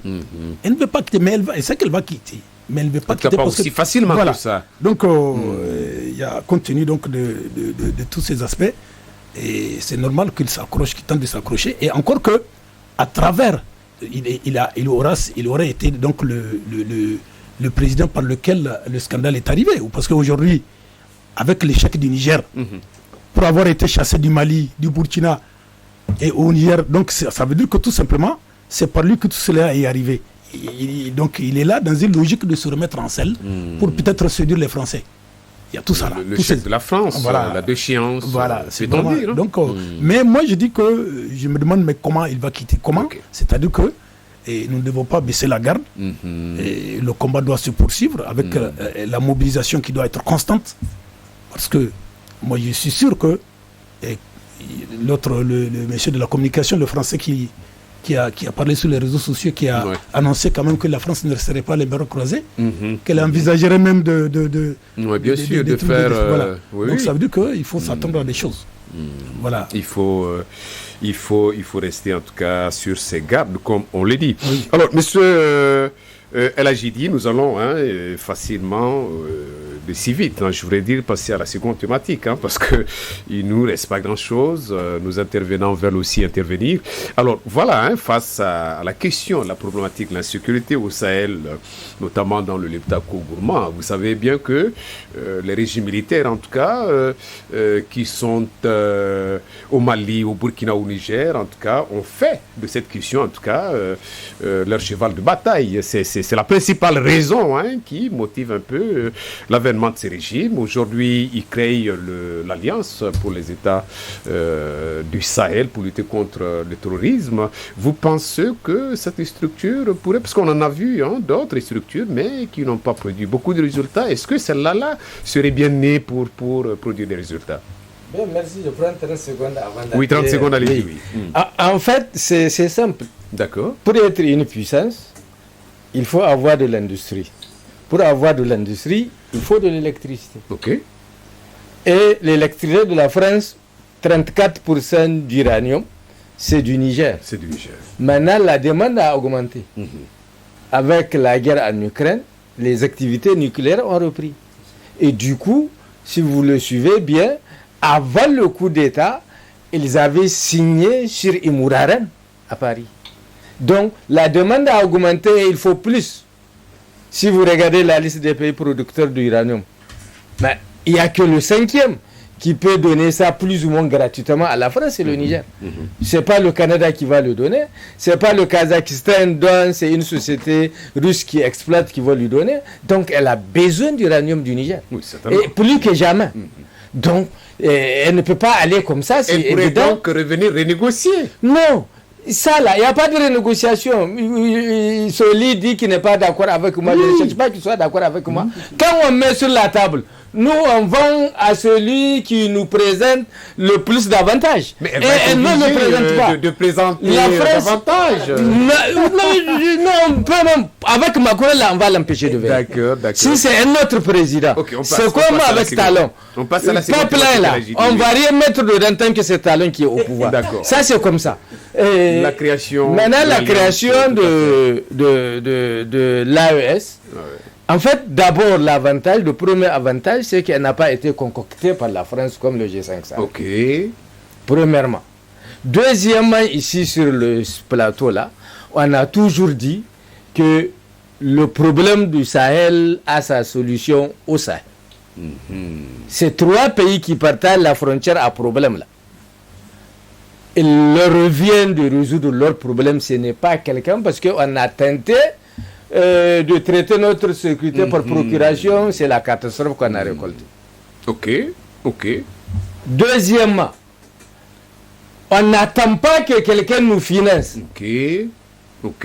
Elle ne veut pas quitter, mais elle sait qu'elle va quitter. Mais elle ne veut pas quitter. Pas aussi facilement que ça. Donc, il y a, compte tenu donc, de tous ces aspects, et c'est normal qu'il s'accroche, qu'il tente de s'accrocher. Et encore que, à travers, il aurait été donc le président par lequel le scandale est arrivé. Parce qu'aujourd'hui, avec l'échec du Niger, pour avoir été chassé du Mali, du Burkina et au Niger, donc ça veut dire que tout simplement, c'est par lui que tout cela est arrivé. Donc il est là dans une logique de se remettre en selle pour peut-être séduire les Français. Il y a tout ça là. Le chef de la France, la déchéance. Voilà, c'est vraiment, dire, donc, mais moi je dis que je me demande mais comment il va quitter. Comment? C'est-à-dire que nous ne devons pas baisser la garde. Et le combat doit se poursuivre avec la mobilisation qui doit être constante. Parce que moi je suis sûr que le monsieur de la communication, le français qui qui a parlé sur les réseaux sociaux, qui a annoncé quand même que la France ne serait pas les bras croisés, qu'elle envisagerait même de faire... voilà. Donc ça veut dire qu'il faut s'attendre à des choses. Voilà. Il faut rester en tout cas sur ses gardes, comme on l'a dit. Oui. Alors, monsieur El Hadjidi, nous allons facilement, si vite, je voudrais dire, passer à la seconde thématique, parce qu'il ne nous reste pas grand-chose. Nos intervenants veulent aussi intervenir. Alors, voilà, face à la question, la problématique de l'insécurité au Sahel, notamment dans le Leptako gourmand, vous savez bien que les régimes militaires, en tout cas, qui sont au Mali, au Burkina, au Niger, en tout cas, ont fait de cette question, en tout cas, leur cheval de bataille. C'est la principale raison qui motive un peu l'avènement de ces régimes. Aujourd'hui, ils créent l'Alliance pour les États du Sahel pour lutter contre le terrorisme. Vous pensez que cette structure pourrait, parce qu'on en a vu d'autres structures, mais qui n'ont pas produit beaucoup de résultats, est-ce que celle-là serait bien née pour produire des résultats? Bien, merci, je prends 30 secondes avant Oui, 30 secondes, allez-y. Oui. En fait, c'est simple. D'accord. Pour être une puissance, il faut avoir de l'industrie. Pour avoir de l'industrie, il faut de l'électricité. Ok. Et l'électricité de la France, 34% d'uranium, c'est du Niger. C'est du Niger. Maintenant, la demande a augmenté. Avec la guerre en Ukraine, les activités nucléaires ont repris. Et du coup, si vous le suivez bien, avant le coup d'État, ils avaient signé sur Imouraren à Paris. Donc, la demande a augmenté et il faut plus. Si vous regardez la liste des pays producteurs d'uranium, il n'y a que le 5e qui peut donner ça plus ou moins gratuitement à la France, c'est le Niger. Ce n'est pas le Canada qui va le donner, ce n'est pas le Kazakhstan dont c'est une société russe qui exploite qui va lui donner. Donc, elle a besoin d'uranium du Niger. Oui, et plus que jamais. Donc, elle ne peut pas aller comme ça. Elle pourrait donc revenir renégocier. Non. Ça là, il n'y a pas de renégociation. Celui dit qu'il n'est pas d'accord avec moi, je ne cherche pas qu'il soit d'accord avec moi. Quand on met sur la table, nous on vend à celui qui nous présente le plus d'avantages. Mais elle ne le présente pas. De présenter davantage. Non, avec Macron là, on va l'empêcher de venir. D'accord. Si c'est un autre président, c'est comme avec Talon. On passe à la seconde là, on ne va rien mettre dedans tant que c'est Talon qui est au pouvoir. Ça c'est comme ça. La création. Maintenant, la création de l'AES. En fait, d'abord, le premier avantage, c'est qu'elle n'a pas été concoctée par la France comme le G5 Sahel. Ok. Premièrement. Deuxièmement, ici sur le plateau-là, on a toujours dit que le problème du Sahel a sa solution au Sahel. C'est 3 pays qui partagent la frontière à problème là. Il leur revient de résoudre leurs problèmes. Ce n'est pas quelqu'un parce qu'on a tenté de traiter notre sécurité par procuration. C'est la catastrophe qu'on a récoltée. Ok. Deuxièmement, on n'attend pas que quelqu'un nous finance. Ok.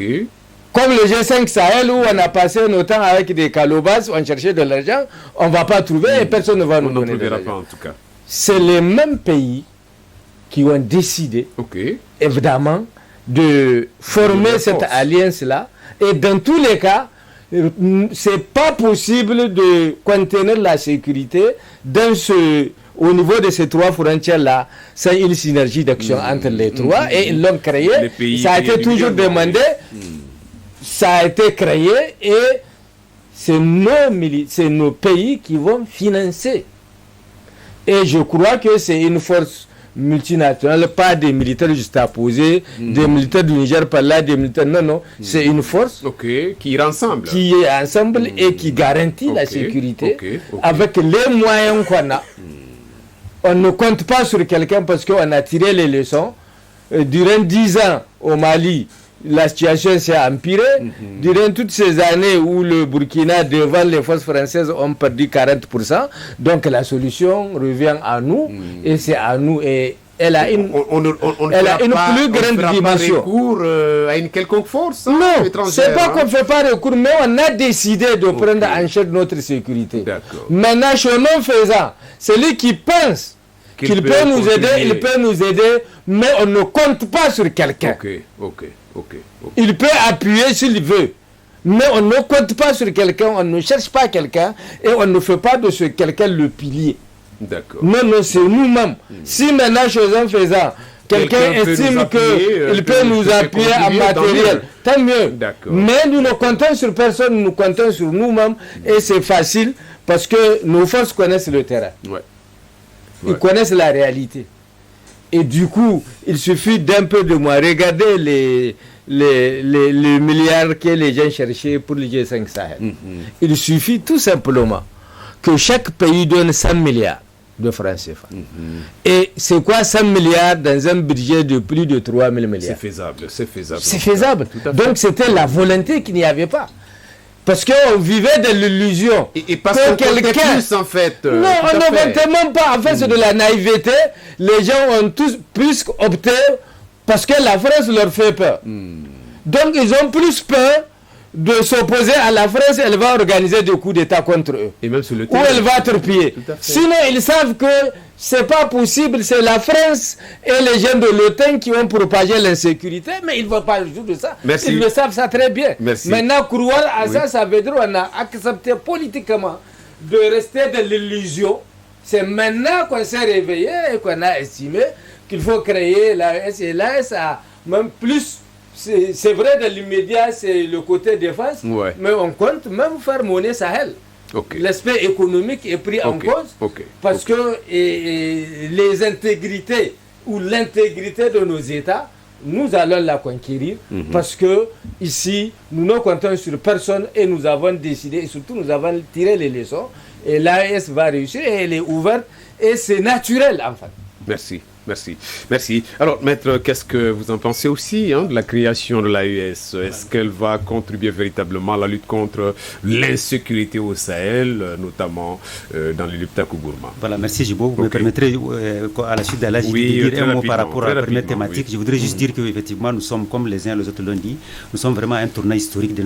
Comme le G5 Sahel où on a passé notre temps avec des calobas, on cherchait de l'argent, on ne va pas trouver et personne ne va nous donner de l'argent. En tout cas. C'est les mêmes pays qui ont décidé, évidemment, de former cette alliance-là. Et dans tous les cas, ce n'est pas possible de contenir la sécurité au niveau de ces 3 frontières-là, sans une synergie d'action entre les 3. Et ils l'ont créé. Ça a été toujours demandé. Ça a été créé et c'est nos pays qui vont financer. Et je crois que c'est une force multinationale, pas des militaires juste à poser, des militaires du Niger par là, des militaires. Non, c'est une force qui est ensemble. Et qui garantit la sécurité avec les moyens qu'on a. On ne compte pas sur quelqu'un parce qu'on a tiré les leçons. Durant 10 ans au Mali, la situation s'est empirée. Durant toutes ces années où le Burkina, devant les forces françaises, ont perdu 40%, donc la solution revient à nous, et c'est à nous. Et elle a une, plus grande dimension. Recours à une quelconque force étrangère. C'est pas qu'on ne fait pas recours, mais on a décidé de prendre en charge notre sécurité. Maintenant, chemin faisant, celui qui pense qu'il peut nous aider, il peut nous aider, mais on ne compte pas sur quelqu'un. Il peut appuyer s'il veut. Mais on ne compte pas sur quelqu'un, on ne cherche pas quelqu'un et on ne fait pas de ce quelqu'un le pilier. D'accord. Non, c'est nous-mêmes. Si maintenant, chose en faisant, quelqu'un estime qu'il peut nous appuyer en matériel, tant mieux. Mais nous ne comptons sur personne, nous comptons sur nous-mêmes et c'est facile parce que nos forces connaissent le terrain. Ils connaissent la réalité. Et du coup, il suffit d'un peu de moi. Regardez les milliards que les gens cherchaient pour le G5 Sahel. Il suffit tout simplement que chaque pays donne 100 milliards de francs CFA. Et c'est quoi 100 milliards dans un budget de plus de 3 000 milliards? C'est faisable. C'est faisable. Donc c'était la volonté qu'il n'y avait pas. Parce qu'on vivait de l'illusion. Et parce que quelqu'un plus en fait. Non, on ne votait même pas. En fait, c'est de la naïveté. Les gens ont tous plus opté parce que la France leur fait peur. Donc ils ont plus peur de s'opposer à la France. Elle va organiser des coups d'État contre eux. Et même sur le terrain. Ou elle va torpiller. Sinon, ils savent que c'est pas possible. C'est la France et les gens de l'OTAN qui ont propagé l'insécurité. Mais ils ne vont pas jouer de ça. Merci. Ils le savent ça très bien. Merci. Maintenant, croire à ça, ça veut dire qu'on a accepté politiquement de rester dans l'illusion. C'est maintenant qu'on s'est réveillé et qu'on a estimé qu'il faut créer l'AES. Et l'AES a même plus. C'est vrai, dans l'immédiat, c'est le côté défense. Mais on compte même faire monnaie Sahel. L'aspect économique est pris en cause parce que les intégrités ou l'intégrité de nos États, nous allons la conquérir parce que ici, nous ne comptons sur personne et nous avons décidé, et surtout nous avons tiré les leçons et l'AES va réussir et elle est ouverte et c'est naturel en fait. Merci. Alors, maître, qu'est-ce que vous en pensez aussi de la création de l'AES? Est-ce qu'elle va contribuer véritablement à la lutte contre l'insécurité au Sahel, notamment dans les Liptako-Gourma? Voilà, merci Jibo. Vous me permettrez, à la suite de de dire un mot par rapport à la première thématique. Je voudrais juste dire qu'effectivement, nous sommes, comme les uns et les autres l'ont dit, nous sommes vraiment à un tournant historique de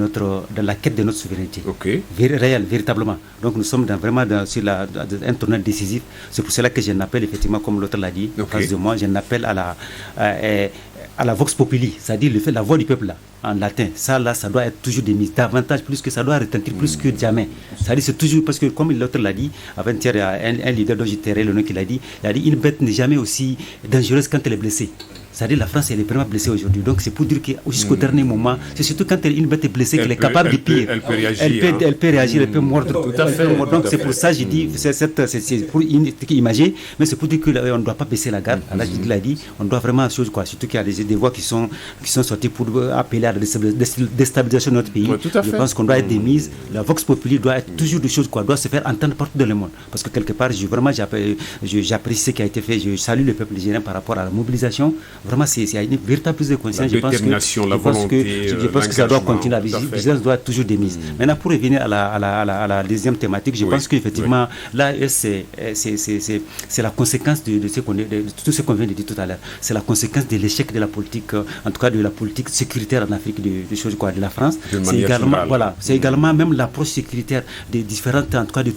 la quête de notre souveraineté. Réel, véritablement. Donc, nous sommes vraiment sur un tournant décisif. C'est pour cela que je l'appelle, effectivement, comme l'autre l'a dit, de moi, je n'appelle à la vox populi, c'est-à-dire le fait la voix du peuple là, en latin. Ça doit être toujours démis davantage, plus que ça doit retentir plus que jamais. C'est-à-dire c'est toujours parce que comme l'autre l'a dit, avant-hier il y a un leader dont j'ai tiré le nom qui l'a dit, une bête n'est jamais aussi dangereuse quand elle est blessée. C'est-à-dire la France, elle est vraiment blessée aujourd'hui. Donc c'est pour dire que jusqu'au dernier moment, c'est surtout quand une bête est blessée qu'elle est capable de pire. Elle peut réagir. Elle peut réagir, elle peut mordre. Tout à fait. Donc c'est pour ça que j'ai dit, c'est pour imaginer, mais c'est pour dire qu'on ne doit pas baisser la garde. Alors je l'ai dit, on doit vraiment chose quoi. Surtout qu'il y a des voix qui sont sorties pour appeler à la déstabilisation de notre pays. Je pense qu'on doit être démise. La vox populi doit être toujours des choses quoi, doit se faire entendre partout dans le monde. Parce que quelque part, j'apprécie ce qui a été fait. Je salue le peuple nigérien par rapport à la mobilisation. Vraiment, c'est une véritable prise de conscience. Je pense que ça doit continuer. La vigilance doit être toujours démise. Maintenant, pour revenir à la deuxième thématique, je pense qu'effectivement, là, c'est la conséquence de tout ce qu'on vient de dire tout à l'heure. C'est la conséquence de l'échec de la politique, en tout cas de la politique sécuritaire en Afrique, de la France. C'est également même l'approche sécuritaire des différentes, en tout cas de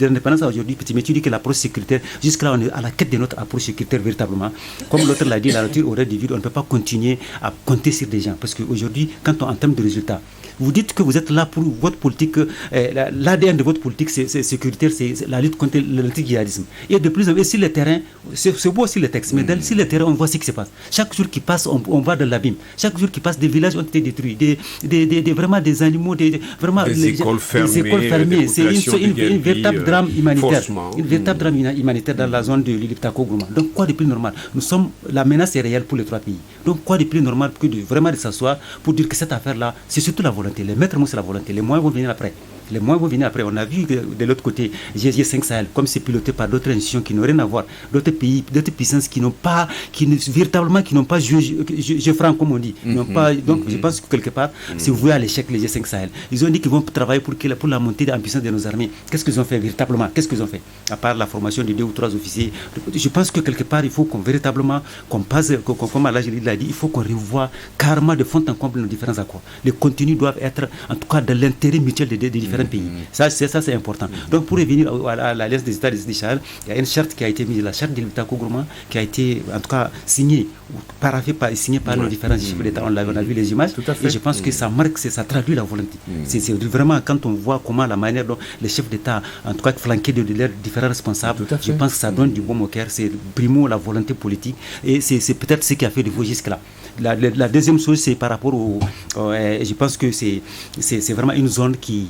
l'indépendance aujourd'hui. Mais tu dis que l'approche sécuritaire, jusque-là, on est à la quête de notre approche sécuritaire véritablement. Comme l'autre l'a dit, la nature aurait du vide, on ne peut pas continuer à compter sur des gens. Parce qu'aujourd'hui, en termes de résultats, vous dites que vous êtes là pour votre politique, l'ADN de votre politique c'est sécuritaire, c'est la lutte contre l'anti-djihadisme. Et de plus en plus, sur le terrain, c'est beau aussi le texte, mais sur le terrain, on voit ce qui se passe. Chaque jour qui passe, on va dans l'abîme. Chaque jour qui passe, des villages ont été détruits, vraiment des animaux, des écoles fermées. C'est une véritable drame humanitaire. Une véritable drame humanitaire dans la zone de l'Iptako-Gourma. Donc, quoi de plus normal? La menace est réelle pour les trois pays. Donc, quoi de plus normal que vraiment de s'asseoir pour dire que cette affaire-là, c'est surtout la volonté. Les maîtres mots, c'est la volonté. Les moyens vont venir après. On a vu de l'autre côté, G5 Sahel, comme c'est piloté par d'autres institutions qui n'ont rien à voir, d'autres pays, d'autres puissances qui n'ont pas jeu franc, comme on dit. Donc, je pense que quelque part, c'est voué à l'échec, les G5 Sahel. Ils ont dit qu'ils vont travailler pour la montée en puissance de nos armées. Qu'est-ce qu'ils ont fait véritablement? À part la formation de 2 ou 3 officiers. Je pense que quelque part, il faut qu'on passe, comme Alagiri l'a dit, il faut qu'on revoie carrément de fond en comble nos différents accords. Les contenus doivent être, en tout cas, de l'intérêt mutuel des différents différents pays. Ça, c'est important. Donc, pour revenir à l'Alliance des États du Sahel, il y a une charte qui a été mise, la charte de l'État Kougourma, qui a été, en tout cas, signée par nos différents chefs d'État. On a vu les images. Et je pense que ça marque, ça traduit la volonté. C'est vraiment, quand on voit comment la manière dont les chefs d'État, en tout cas, flanqués de leurs différents responsables, je pense que ça donne du bon au cœur. C'est primo la volonté politique. Et c'est peut-être ce qui a fait de vous jusque-là. La deuxième chose, c'est par rapport je pense que c'est vraiment une zone qui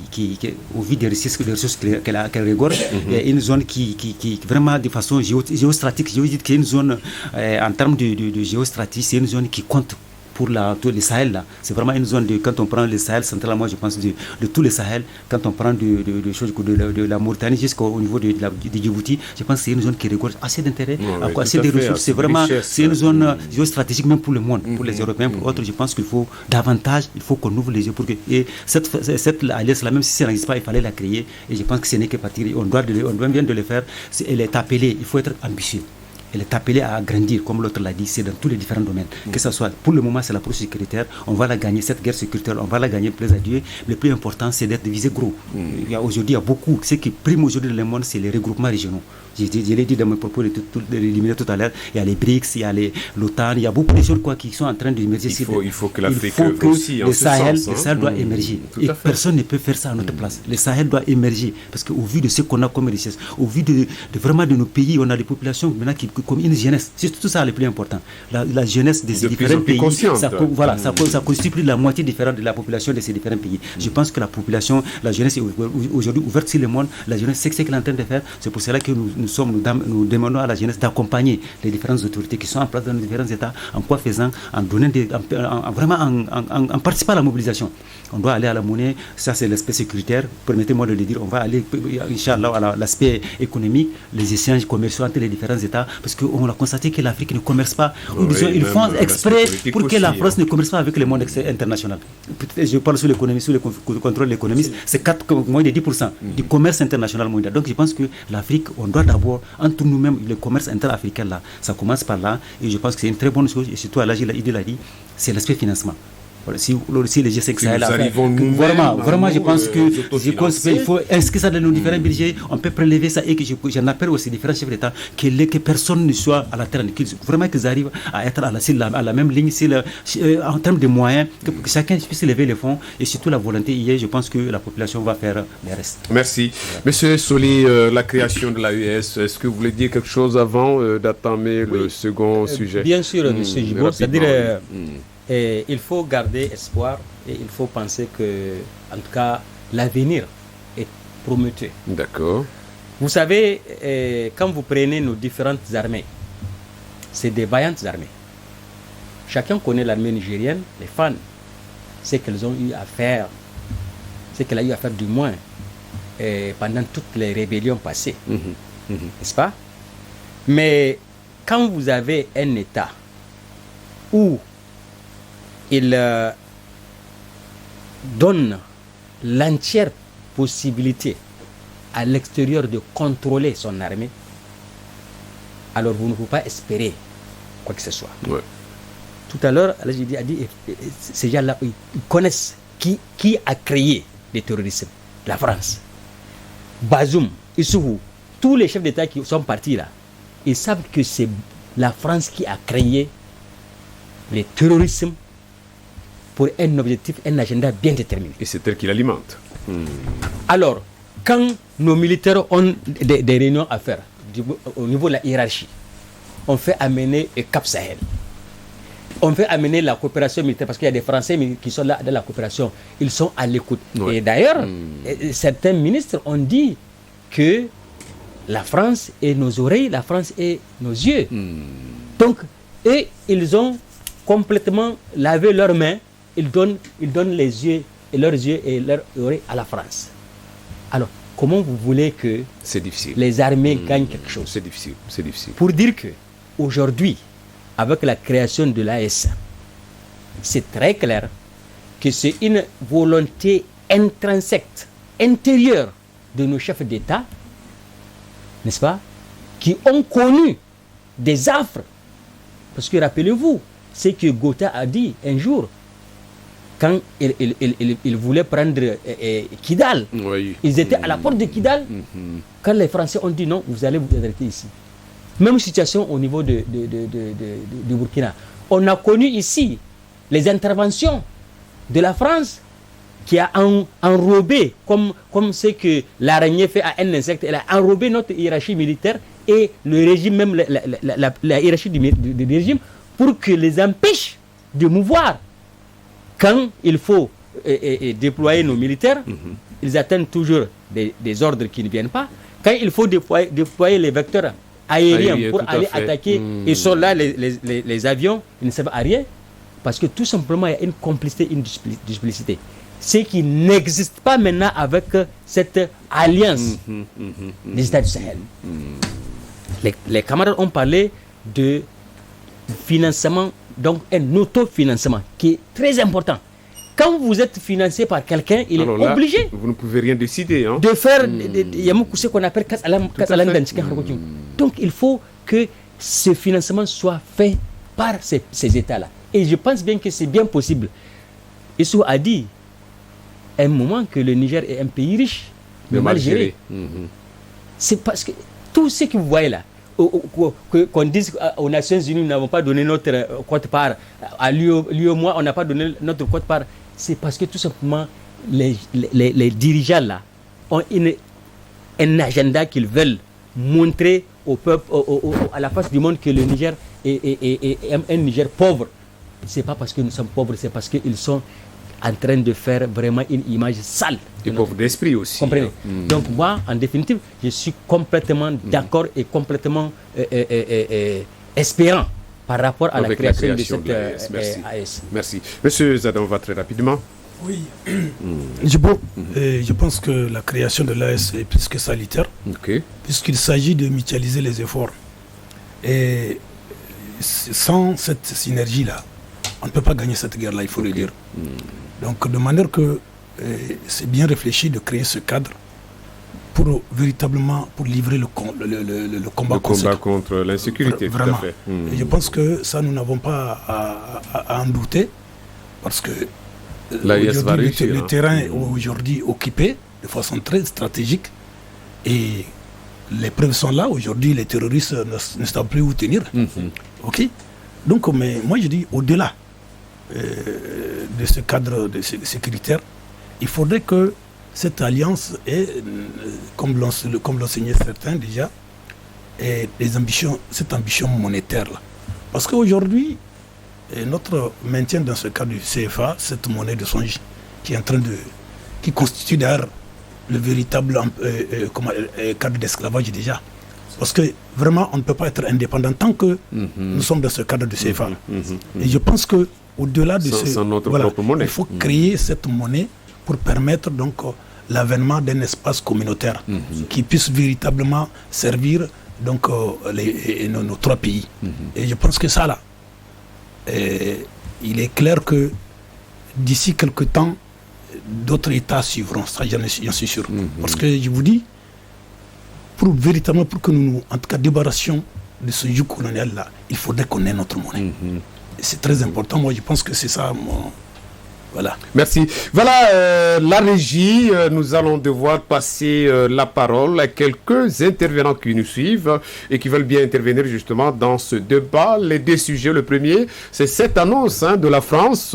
au vu des ressources qu'elle regorge, une zone qui vraiment de façon géostratégique, je veux dire qu'il y a une zone en termes de géostratégie, c'est une zone qui compte pour le Sahel là. C'est vraiment une zone quand on prend le Sahel central, moi je pense de tout le Sahel, quand on prend de la Mauritanie jusqu'au niveau de Djibouti, je pense que c'est une zone qui regorge assez d'intérêt, assez de ressources. C'est vraiment une zone géostratégique même pour le monde, pour les Européens, pour autres. Je pense qu'il faut davantage, il faut qu'on ouvre les yeux pour que cette alliance là, même si ça n'existe pas, il fallait la créer. Et je pense que ce n'est que partir. On doit bien de le faire. Elle est appelée. Il faut être ambitieux. Elle est appelée à grandir, comme l'autre l'a dit, c'est dans tous les différents domaines. Que ce soit, pour le moment, c'est l'approche sécuritaire, on va la gagner, cette guerre sécuritaire, on va la gagner, plaise à Dieu. Le plus important, c'est d'être visé gros. Aujourd'hui, il y a beaucoup, ce qui prime aujourd'hui dans le monde, c'est les regroupements régionaux. Je l'ai dit dans mes propos de l'éliminer tout à l'heure, il y a les BRICS, il y a l'OTAN, il y a beaucoup de choses qui sont en train d'émerger. Il faut que l'Afrique aussi, le Sahel doit émerger. Et personne ne peut faire ça à notre place. Le Sahel doit émerger, parce qu'au vu de ce qu'on a comme richesse, au vu de vraiment de nos pays, on a des populations maintenant qui comme une jeunesse. C'est tout ça le plus important. La jeunesse de ces différents pays, ça constitue plus de la moitié différente de la population de ces différents pays. Je pense que la jeunesse est aujourd'hui ouverte sur le monde. La jeunesse sait ce qu'elle est en train de faire. C'est pour cela que nous demandons à la jeunesse d'accompagner les différentes autorités qui sont en place dans les différents États. En quoi faisant? En donnant en participant à la mobilisation. On doit aller à la monnaie. Ça, c'est l'aspect sécuritaire. Permettez-moi de le dire. On va aller, Inch'Allah, à l'aspect économique, les échanges commerciaux entre les différents États. Parce qu'on a constaté que l'Afrique ne commerce pas. Ils font exprès pour que la France ne commerce pas avec le monde international. Je parle sur l'économie, sur le contrôle de l'économie. C'est moins de 10% du commerce international mondial. Donc je pense que l'Afrique, on doit d'abord, entre nous-mêmes, le commerce interafricain là, ça commence par là. Et je pense que c'est une très bonne chose. Et surtout, Allah il l'a dit, c'est l'aspect financement. Si les G5 Sahel vraiment je pense qu'il faut inscrire ça dans nos différents budgets, on peut prélever ça et que j'en appelle aussi différents chefs d'État que personne ne soit à la terre, vraiment qu'ils arrivent à être à la même ligne en termes de moyens, que chacun puisse lever les fonds et surtout la volonté hier, je pense que la population va faire le reste. Merci. Monsieur Soli, la création de l'AES, est-ce que vous voulez dire quelque chose avant d'entamer le second sujet? Bien sûr, monsieur Gibault, c'est-à-dire et il faut garder espoir et il faut penser que, en tout cas, l'avenir est prometteur. D'accord. Vous savez, quand vous prenez nos différentes armées, c'est des vaillantes armées. Chacun connaît l'armée nigérienne, les fans, ce qu'elles ont eu à faire, ce qu'elle a eu à faire du moins pendant toutes les rébellions passées. N'est-ce pas? Mais quand vous avez un État où il donne l'entière possibilité à l'extérieur de contrôler son armée, alors vous ne pouvez pas espérer quoi que ce soit. Ouais. Tout à l'heure, Al-Jidi a dit, ces gens-là, ils connaissent qui a créé le terrorisme. La France. Bazoum, Issoufou, tous les chefs d'État qui sont partis là, ils savent que c'est la France qui a créé le terrorisme pour un objectif, un agenda bien déterminé. Et c'est elle qui l'alimente. Alors, quand nos militaires ont des réunions à faire au niveau de la hiérarchie, on fait amener le Cap Sahel. On fait amener la coopération militaire parce qu'il y a des Français qui sont là dans la coopération. Ils sont à l'écoute. Ouais. Et d'ailleurs, certains ministres ont dit que la France est nos oreilles, la France est nos yeux. Donc, ils ont complètement lavé leurs mains. Ils donnent les yeux et leurs yeux et leurs oreilles à la France. Alors, comment vous voulez que les armées gagnent quelque chose? C'est difficile. Pour dire que aujourd'hui, avec la création de l'AES, c'est très clair que c'est une volonté intrinsèque, intérieure de nos chefs d'État, n'est-ce pas, qui ont connu des affres. Parce que rappelez-vous, ce que Gotha a dit un jour, quand ils voulaient prendre Kidal. Oui. Ils étaient à la porte de Kidal. Quand les Français ont dit non, vous allez vous arrêter ici. Même situation au niveau du Burkina. On a connu ici les interventions de la France qui a enrobé, comme ce que l'araignée fait à un insecte, elle a enrobé notre hiérarchie militaire et le régime, même la hiérarchie du régime, pour que les empêche de mouvoir. Quand il faut déployer nos militaires, ils atteignent toujours des ordres qui ne viennent pas. Quand il faut déployer les vecteurs aériens pour aller attaquer, ils sont là, les avions, ils ne servent à rien. Parce que tout simplement, il y a une complicité, une duplicité. Ce qui n'existe pas maintenant avec cette alliance des États du Sahel. Les camarades ont parlé de financement, donc un autofinancement qui est très important. Quand vous êtes financé par quelqu'un, il est obligé. Vous ne pouvez rien décider. De faire ce qu'on appelle Donc il faut que ce financement soit fait par ces États-là. Et je pense bien que c'est bien possible. Issou a dit à un moment que le Niger est un pays riche, mais mal géré. C'est parce que tout ce que vous voyez là, qu'on dise aux Nations Unies, nous n'avons pas donné notre quote-part, à l'UEMOA, on n'a pas donné notre quote-part, c'est parce que tout simplement, les dirigeants là ont un agenda qu'ils veulent montrer au peuple, à la face du monde que le Niger est un Niger pauvre. C'est pas parce que nous sommes pauvres, c'est parce qu'ils sont en train de faire vraiment une image sale. Et pauvre d'esprit aussi. Comprenez. Donc moi, en définitive, je suis complètement d'accord et complètement espérant par rapport à la création de cette AES. Merci. Monsieur Zadon, on va très rapidement. Oui. Je pense que la création de l'AES est plus que salutaire, puisqu'il s'agit de mutualiser les efforts. Et sans cette synergie-là, on ne peut pas gagner cette guerre-là, il faut le dire. Donc, de manière que c'est bien réfléchi de créer ce cadre pour véritablement livrer le combat contre l'insécurité. Vraiment. Tout à fait. Et je pense que ça, nous n'avons pas à en douter, parce que le terrain est aujourd'hui occupé de façon très stratégique et les preuves sont là. Aujourd'hui, les terroristes ne savent plus où tenir. Ok. Donc, mais moi je dis, au-delà de ce cadre de sécuritaire, il faudrait que cette alliance ait, comme l'enseignaient certains déjà, ait cette ambition monétaire-là. Parce qu'aujourd'hui, notre maintien dans ce cadre du CFA, cette monnaie de songe, qui constitue d'ailleurs le véritable cadre d'esclavage déjà. Parce que vraiment, on ne peut pas être indépendant tant que nous sommes dans ce cadre de CFA. Et je pense qu'au-delà de propre monnaie. Il faut créer cette monnaie pour permettre donc l'avènement d'un espace communautaire qui puisse véritablement servir donc, nos trois pays. Et je pense que ça, là, il est clair que d'ici quelques temps, d'autres États suivront. Ça, j'en suis sûr. Parce que je vous dis, pour que nous, en tout cas, débarrassions de ce joug colonial-là, il faudrait qu'on ait notre monnaie. C'est très important. Moi, je pense que c'est ça. Voilà. Merci. Voilà la régie. Nous allons devoir passer la parole à quelques intervenants qui nous suivent et qui veulent bien intervenir justement dans ce débat. Les deux sujets. Le premier, c'est cette annonce de la France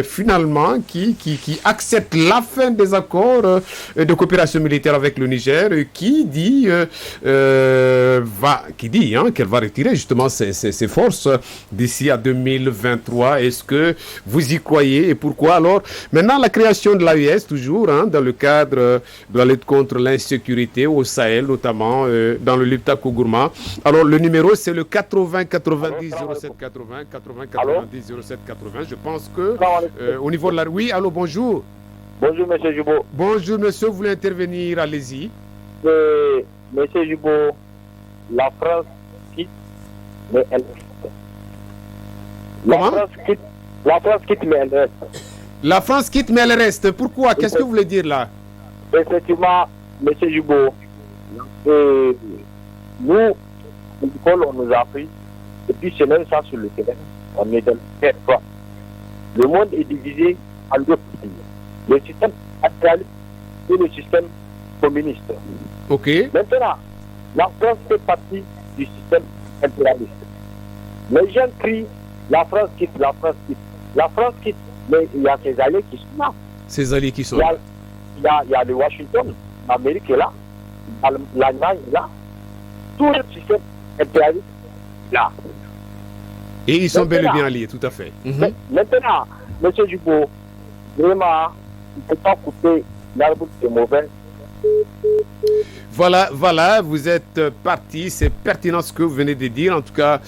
finalement qui accepte la fin des accords de coopération militaire avec le Niger, qui dit qu'elle va retirer justement ses forces d'ici à 2023. Est-ce que vous y croyez? Et pourquoi? Alors, maintenant, la création de l'AES, toujours, dans le cadre de la lutte contre l'insécurité au Sahel, notamment dans le Liptako Gourma. Alors, le numéro, c'est le 80 90 07 80, 80 90 07 80. Je pense que au niveau de la... Oui, allô, bonjour. Bonjour, monsieur Jubo. Bonjour, monsieur, vous voulez intervenir? Allez-y. Monsieur Jubo, la France quitte, mais elle reste. La France quitte, mais elle reste. La France quitte, mais elle reste. Pourquoi? Qu'est-ce que vous voulez dire là? Effectivement, M. Jubo, nous, on nous a pris, et puis c'est même ça sur le terrain, on est dans le territoire. Le monde est divisé en deux parties. Le système impérialiste et le système communiste. Ok. Maintenant, la France fait partie du système impérialiste. Les gens crient la France quitte, la France quitte. La France quitte, mais il y a ses alliés qui sont là. Ces alliés qui sont Il y là. il y a le Washington, l'Amérique est là, l'Allemagne est là. Tout le système impérialiste est là. Et ils sont bel et bien alliés, tout à fait. Maintenant, M. Djibo, vraiment, il ne faut pas couper l'arbre qui est mauvais. Voilà, vous êtes parti. C'est pertinent ce que vous venez de dire. En tout cas,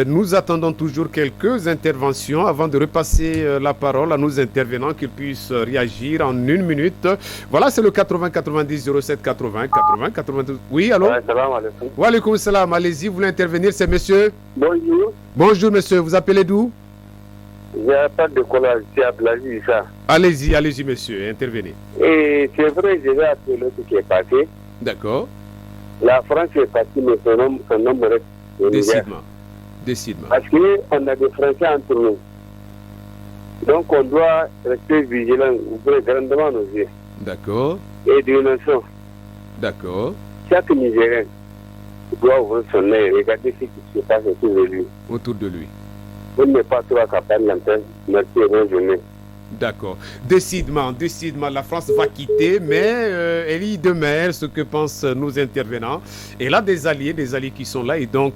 nous attendons toujours quelques interventions avant de repasser la parole à nos intervenants qu'ils puissent réagir en 1 minute. Voilà, c'est le 80 90 07 80 80 92. Oui, allô? Salam alaikum. Wa alaikum salam. Allez-y, vous voulez intervenir, c'est monsieur? Bonjour, Bonjour, monsieur. Vous appelez d'où? j'ai pas de collage, c'est Abdelaziz ça. Allez-y, monsieur. Intervenez. Et c'est vrai, je vais appeler ce qui est passé. D'accord. La France est partie, mais son nombre reste au Niger. Décidément. Parce qu'on a des Français entre nous. Donc on doit rester vigilant, ouvrir grandement nos yeux. D'accord. Et d'innocence. D'accord. Chaque Nigérien doit ouvrir son œil et regarder ce qui se passe autour de lui. Autour de lui. On n'est pas trop capable d'entendre. Merci et bonne journée. D'accord. Décidément, la France va quitter, mais elle y demeure, ce que pensent nos intervenants. Elle a des alliés qui sont là, et donc,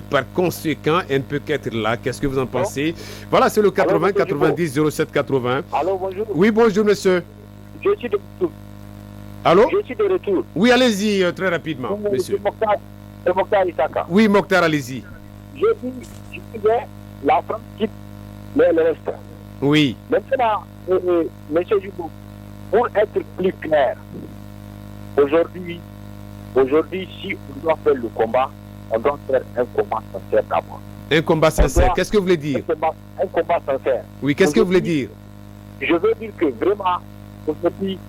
par conséquent, elle ne peut qu'être là. Qu'est-ce que vous en pensez? Voilà, c'est le 80 90 07 80. Allô, bonjour. Oui, bonjour, monsieur. Je suis de retour. Allô? Je suis de retour. Oui, allez-y, très rapidement, monsieur. C'est Mokhtar Isaka. Oui, Mokhtar, allez-y. Je disais, la France quitte, mais elle reste. Oui. Maintenant, M. Djibo, pour être plus clair, aujourd'hui, si on doit faire le combat, on doit faire un combat sincère d'abord. Un combat sincère, qu'est-ce que vous voulez dire? Un combat sincère. Oui, qu'est-ce que vous voulez dire? Je veux dire que vraiment, aujourd'hui,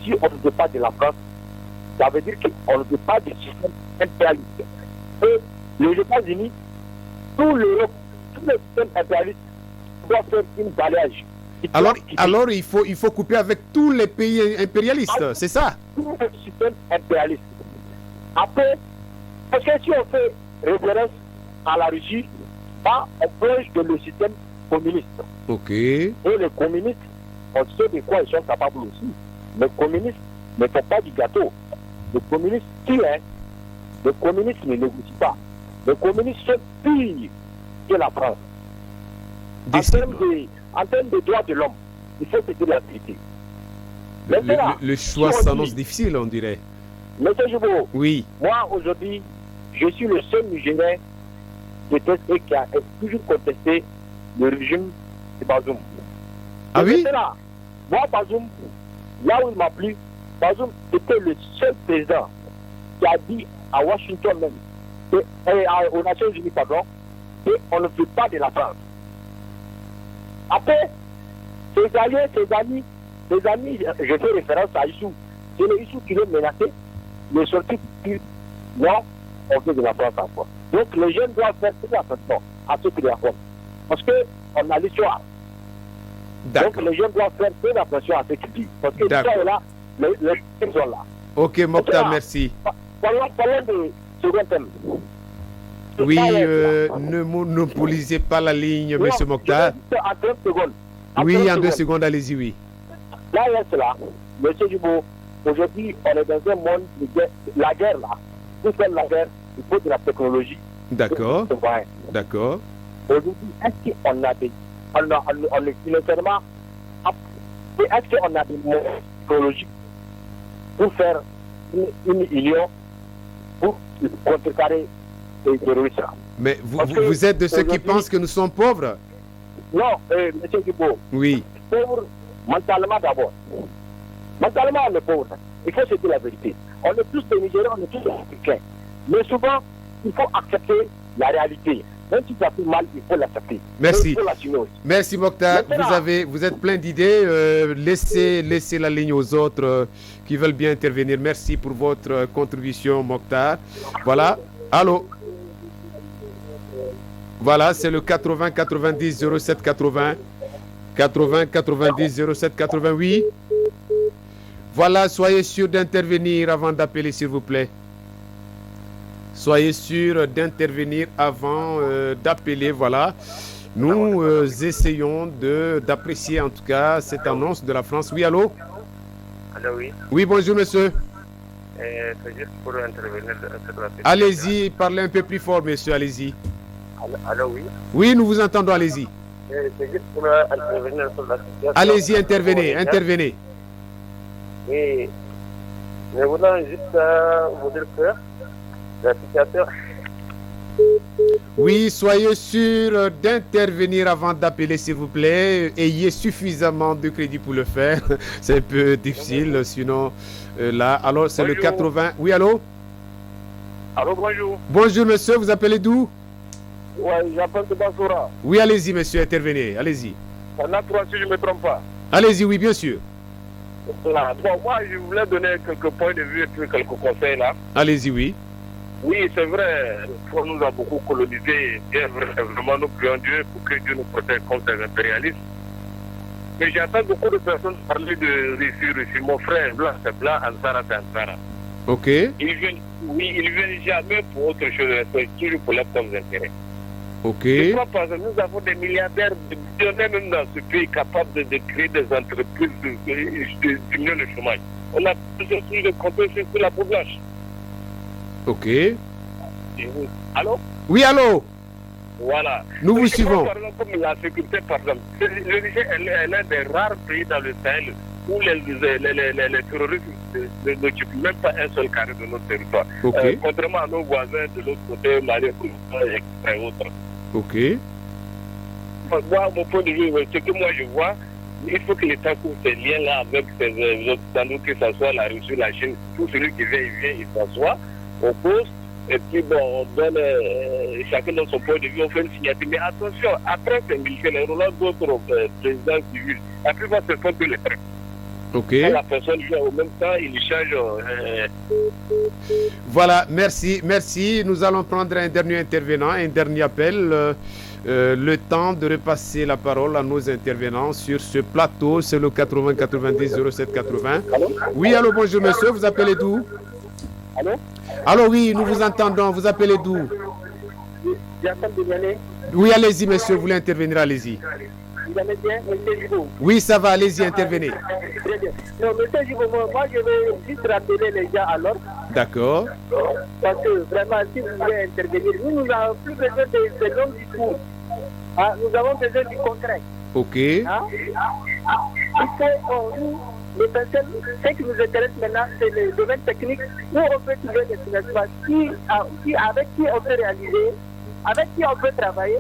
si on ne veut pas de la France, ça veut dire qu'on ne veut pas du système impérialiste. Et les États-Unis, tout l'Europe, tous les systèmes impérialistes doivent faire une balayage. Alors il faut couper avec tous les pays impérialistes, c'est ça? Tout le système impérialiste. Après, parce que si on fait référence à la Russie, on plonge dans le système communiste. Ok. Et les communistes, on sait de quoi ils sont capables aussi. Les communistes ne font pas du gâteau. Les communistes tuent. Les communistes ne négocient pas. Les communistes sont pires que la France. En termes de droits de l'homme, il faut se dire la vérité. Le choix s'annonce difficile, on dirait. Monsieur Djibo, oui. Moi aujourd'hui, je suis le seul Nigérien qui a toujours contesté le régime de Bazoum. Ah oui? Moi, Bazoum, là où il m'a plu, Bazoum était le seul président qui a dit à Washington même, aux Nations Unies, qu'on ne veut pas de la France. Après, ses alliés, ses amis, je fais référence à Issou. C'est le Issou qui l'a menacé, il est sorti plus. Non, on veut de la France encore. Donc les jeunes doivent faire très attention à ce qu'ils racontent. Parce qu'on a l'histoire. Donc les jeunes doivent faire très attention à ce qu'ils disent. Parce que l'histoire est là, les jeunes sont là. Ok, Mokhtar, merci. Parlons de second thème. Oui, ne monopolisez pas la ligne, M. Mokhtar. En 30 secondes. Oui, en 2 secondes, allez-y, oui. Là, il reste là. M. Djibo, aujourd'hui, on est dans un monde de guerre. La guerre, là, pour faire la guerre, il faut de la technologie. D'accord. D'accord. Aujourd'hui, est-ce qu'on a des... On est financièrement... Est-ce qu'on a des moyens technologiques pour faire une union pour contrecarrer les terroristes? Mais vous êtes de ceux qui pensent que nous sommes pauvres? Non, M. Djibo. Oui. Pauvres mentalement d'abord. Mentalement, on est pauvre. Il faut se dire la vérité. On est tous des Nigériens, on est tous des Africains. Mais souvent, il faut accepter la réalité. Même si ça fait mal, il faut l'accepter. Merci. Il faut l'assumer aussi. Merci Mokhtar. Vous êtes plein d'idées. Laissez la ligne aux autres qui veulent bien intervenir. Merci pour votre contribution, Mokhtar. Voilà. Allô? Voilà, c'est le 80 90 07 80. 80 90 07 88. Voilà, soyez sûr d'intervenir avant d'appeler, s'il vous plaît. Soyez sûr d'intervenir avant d'appeler, voilà. Nous essayons d'apprécier en tout cas cette annonce de la France. Oui, allô? Allô, oui. Oui, bonjour, monsieur. C'est juste pour intervenir. Allez-y, parlez un peu plus fort, monsieur, allez-y. Allô, oui. Oui, nous vous entendons, allez-y. C'est juste pour intervenir sur la situation. Allez-y, intervenez. Oui. Mais voulons juste vous dire que la situation... Oui, soyez sûr d'intervenir avant d'appeler, s'il vous plaît. Ayez suffisamment de crédit pour le faire. C'est un peu difficile, sinon là. Alors, c'est le 80. Oui, allô? Allô, bonjour. Bonjour, monsieur. Vous appelez d'où? Oui, j'appelle de Bassoura. Oui, allez-y, monsieur. Intervenez. Allez-y. On a 3 si je ne me trompe pas. Allez-y, oui, bien sûr. Voilà. Bon, moi, je voulais donner quelques points de vue et puis quelques conseils là. Allez-y, oui. Oui, c'est vrai, on nous a beaucoup colonisé, bien vrai, vraiment nous prions Dieu pour que Dieu nous protège contre les impérialistes. Mais j'entends beaucoup de personnes parler de Russie. Mon frère, blanc, c'est blanc, Ansara, c'est Ansara. Ok. Ils viennent jamais pour autre chose, c'est toujours pour leurs propres intérêts. Ok. Pourquoi? Parce que nous avons des milliardaires, des millionnaires même dans ce pays capables de créer des entreprises, de diminuer le chômage. On a besoin de compter sur la peau blanche. Ok. Allô? Oui, allô? Voilà. Nous vous suivons. Comme la sécurité, par exemple. Le Niger est l'un des rares pays dans le Sahel où les terroristes n'occupent même pas un seul carré de notre territoire. Okay. Contrairement à nos voisins de l'autre côté, Mali et autres. Ok. Moi, mon point de vue, ce que moi je vois, il faut que l'État coupe ces liens-là avec ces Occidentaux, que ce soit la Russie, la Chine, tout celui qui vient, il s'assoit, on pose, et puis bon, on donne chacun dans son point de vue, on fait une signature. Mais attention, après ces militaires, les Roland d'autres présidents civils, la plupart ce sont que les traits. Ok. Quand la personne joue au même temps, il change. Voilà, merci. Nous allons prendre un dernier intervenant, un dernier appel. Le temps de repasser la parole à nos intervenants sur ce plateau, c'est le 80 90 07 80. Allô? Oui, allô, bonjour monsieur, vous appelez d'où? Allô? Allô, oui, nous vous entendons, vous appelez d'où? Oui, allez-y monsieur, vous voulez intervenir, allez-y. Vous allez bien, monsieur Jibo? Oui, ça va, allez-y, intervenez. Très bien. Non, monsieur Jibo, moi je vais juste rappeler les gens alors. D'accord. Parce que vraiment, si vous voulez intervenir, nous n'avons plus besoin de longs discours. Ah, nous avons besoin du concret. Ok. Ah? L'essentiel, ce qui nous intéresse maintenant, c'est le domaine technique où on peut trouver des financements. Avec qui on peut réaliser, avec qui on peut travailler,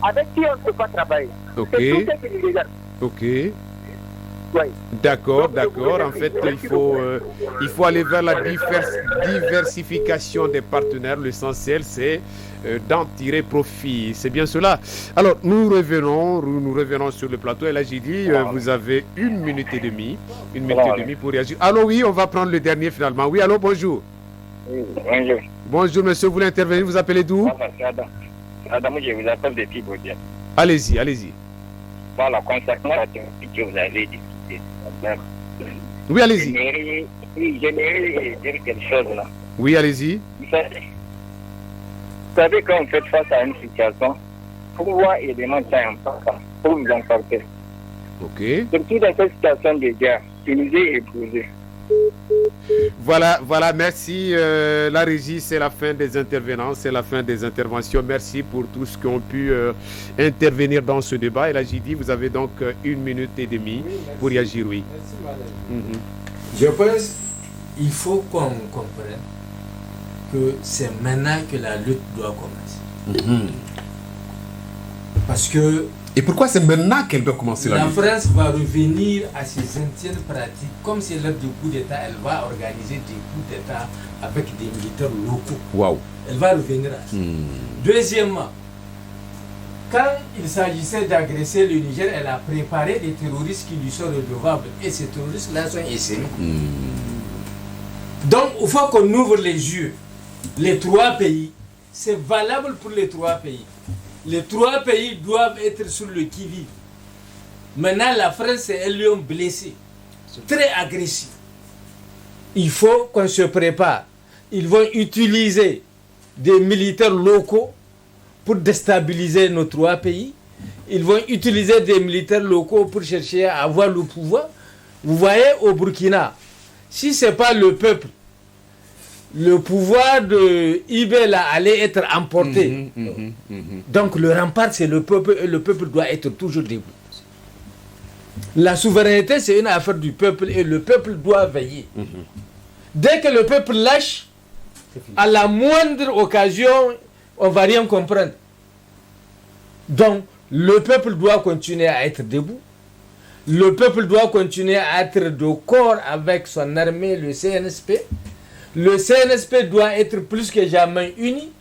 avec qui on ne peut pas travailler. Ok. C'est tout ce qui nous regarde. Ok. Oui. D'accord. En fait, il faut aller vers la diversification des partenaires. L'essentiel, c'est d'en tirer profit. C'est bien cela. Alors, nous revenons sur le plateau. Et là, j'ai dit, vous avez 1 minute et demie. 1 minute et demie pour réagir. Allô, oui, on va prendre le dernier finalement. Oui, allô, bonjour. Oui, bonjour. Bonjour, monsieur. Vous voulez intervenir? Vous appelez d'où? C'est Adam, je vous appelle depuis Baudière. Allez-y. Voilà, concernant la thématique que vous avez discutée. Oui, allez-y. J'aimerais dire quelque chose là. Oui, allez-y. Vous savez, quand vous faites face à une situation, pouvoir et demande ça important pour vous en sortir. Ok. Surtout dans cette situation de guerre, Tunisie est épousée. Voilà, merci. La régie, c'est la fin des intervenants, c'est la fin des interventions. Merci pour tous qui ont pu intervenir dans ce débat. Et là, j'ai dit, vous avez donc 1 minute et demie pour réagir, oui. Merci, madame. Je pense qu'il faut qu'on comprenne que c'est maintenant que la lutte doit commencer. Parce que... Et pourquoi c'est maintenant qu'elle doit commencer la France va revenir à ses anciennes pratiques. Comme c'est l'heure du coup d'État, elle va organiser des coups d'État avec des militaires locaux. Waouh. Elle va revenir à ça. Deuxièmement, quand il s'agissait d'agresser le Niger, elle a préparé des terroristes qui lui sont redevables. Et ces terroristes-là sont essayés. Donc, il faut qu'on ouvre les yeux. Les 3 pays, c'est valable pour les 3 pays. Les 3 pays doivent être sur le qui-vive. Maintenant, la France, c'est un lion blessé, très agressif. Il faut qu'on se prépare. Ils vont utiliser des militaires locaux pour déstabiliser nos 3 pays. Ils vont utiliser des militaires locaux pour chercher à avoir le pouvoir. Vous voyez, au Burkina, si ce n'est pas le peuple, le pouvoir de Ibela allait être emporté. Donc le rempart, c'est le peuple, et le peuple doit être toujours debout. La souveraineté, c'est une affaire du peuple, et le peuple doit veiller. Dès que le peuple lâche, à la moindre occasion, on ne va rien comprendre. Donc, le peuple doit continuer à être debout. Le peuple doit continuer à être de corps avec son armée, le CNSP. Le CNSP doit être plus que jamais uni.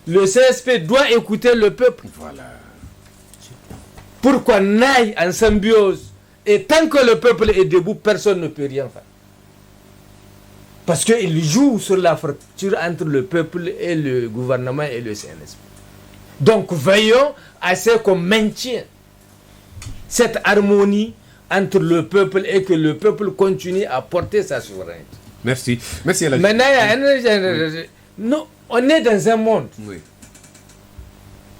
Le CNSP doit écouter le peuple. Voilà. Pour qu'on aille en symbiose. Et tant que le peuple est debout, personne ne peut rien faire. Parce qu'il joue sur la fracture entre le peuple et le gouvernement et le CNSP. Donc veillons à ce qu'on maintienne cette harmonie entre le peuple et que le peuple continue à porter sa souveraineté. Merci. Merci à la... Maintenant, non, on est dans un monde. Oui.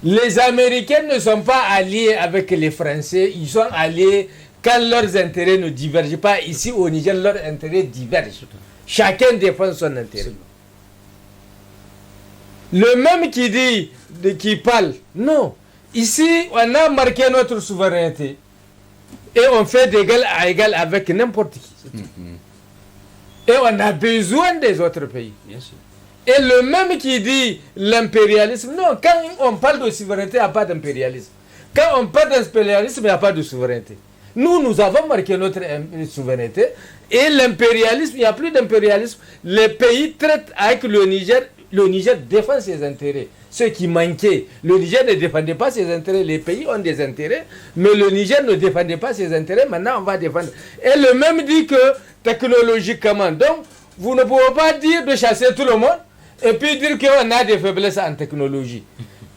Les Américains ne sont pas alliés avec les Français, ils sont alliés quand leurs intérêts ne divergent pas. Ici au Niger, leurs intérêts divergent. Chacun défend son intérêt. Le même qui dit, qui parle, non. Ici, on a marqué notre souveraineté et on fait d'égal à égal avec n'importe qui. Et on a besoin des autres pays. Bien sûr. Et le même qui dit l'impérialisme, non, quand on parle de souveraineté, il n'y a pas d'impérialisme. Quand on parle d'impérialisme, il n'y a pas de souveraineté. Nous avons marqué notre souveraineté et l'impérialisme, il n'y a plus d'impérialisme. Les pays traitent avec le Niger défend ses intérêts. Ce qui manquait, le Niger ne défendait pas ses intérêts, les pays ont des intérêts, mais le Niger ne défendait pas ses intérêts, maintenant on va défendre. Et le même dit que technologiquement, donc vous ne pouvez pas dire de chasser tout le monde et puis dire qu'on a des faiblesses en technologie.